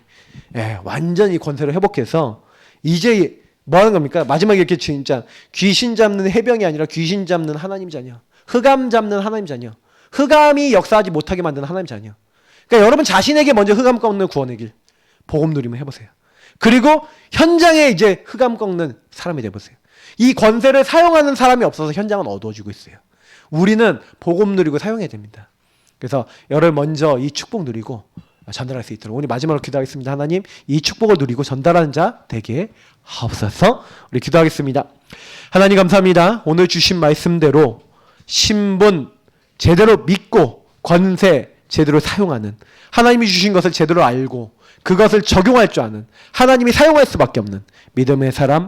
완전히 권세를 회복해서 이제 뭐 하는 겁니까? 마지막에 이렇게 진짜 귀신 잡는 해병이 아니라 귀신 잡는 하나님 자녀, 흑암 잡는 하나님 자녀, 흑암이 역사하지 못하게 만드는 하나님 자녀. 그러니까 여러분 자신에게 먼저 흑암 꺾는 구원의 길 복음 누리면 해보세요. 그리고 현장에 이제 흑암 꺾는 사람이 돼보세요. 이 권세를 사용하는 사람이 없어서 현장은 어두워지고 있어요. 우리는 복음 누리고 사용해야 됩니다. 그래서 여러분 먼저 이 축복 누리고 전달할 수 있도록 오늘 마지막으로 기도하겠습니다. 하나님 이 축복을 누리고 전달하는 자 되게 하옵소서. 우리 기도하겠습니다. 하나님 감사합니다. 오늘 주신 말씀대로 신분 제대로 믿고 권세 제대로 사용하는, 하나님이 주신 것을 제대로 알고 그것을 적용할 줄 아는, 하나님이 사용할 수밖에 없는 믿음의 사람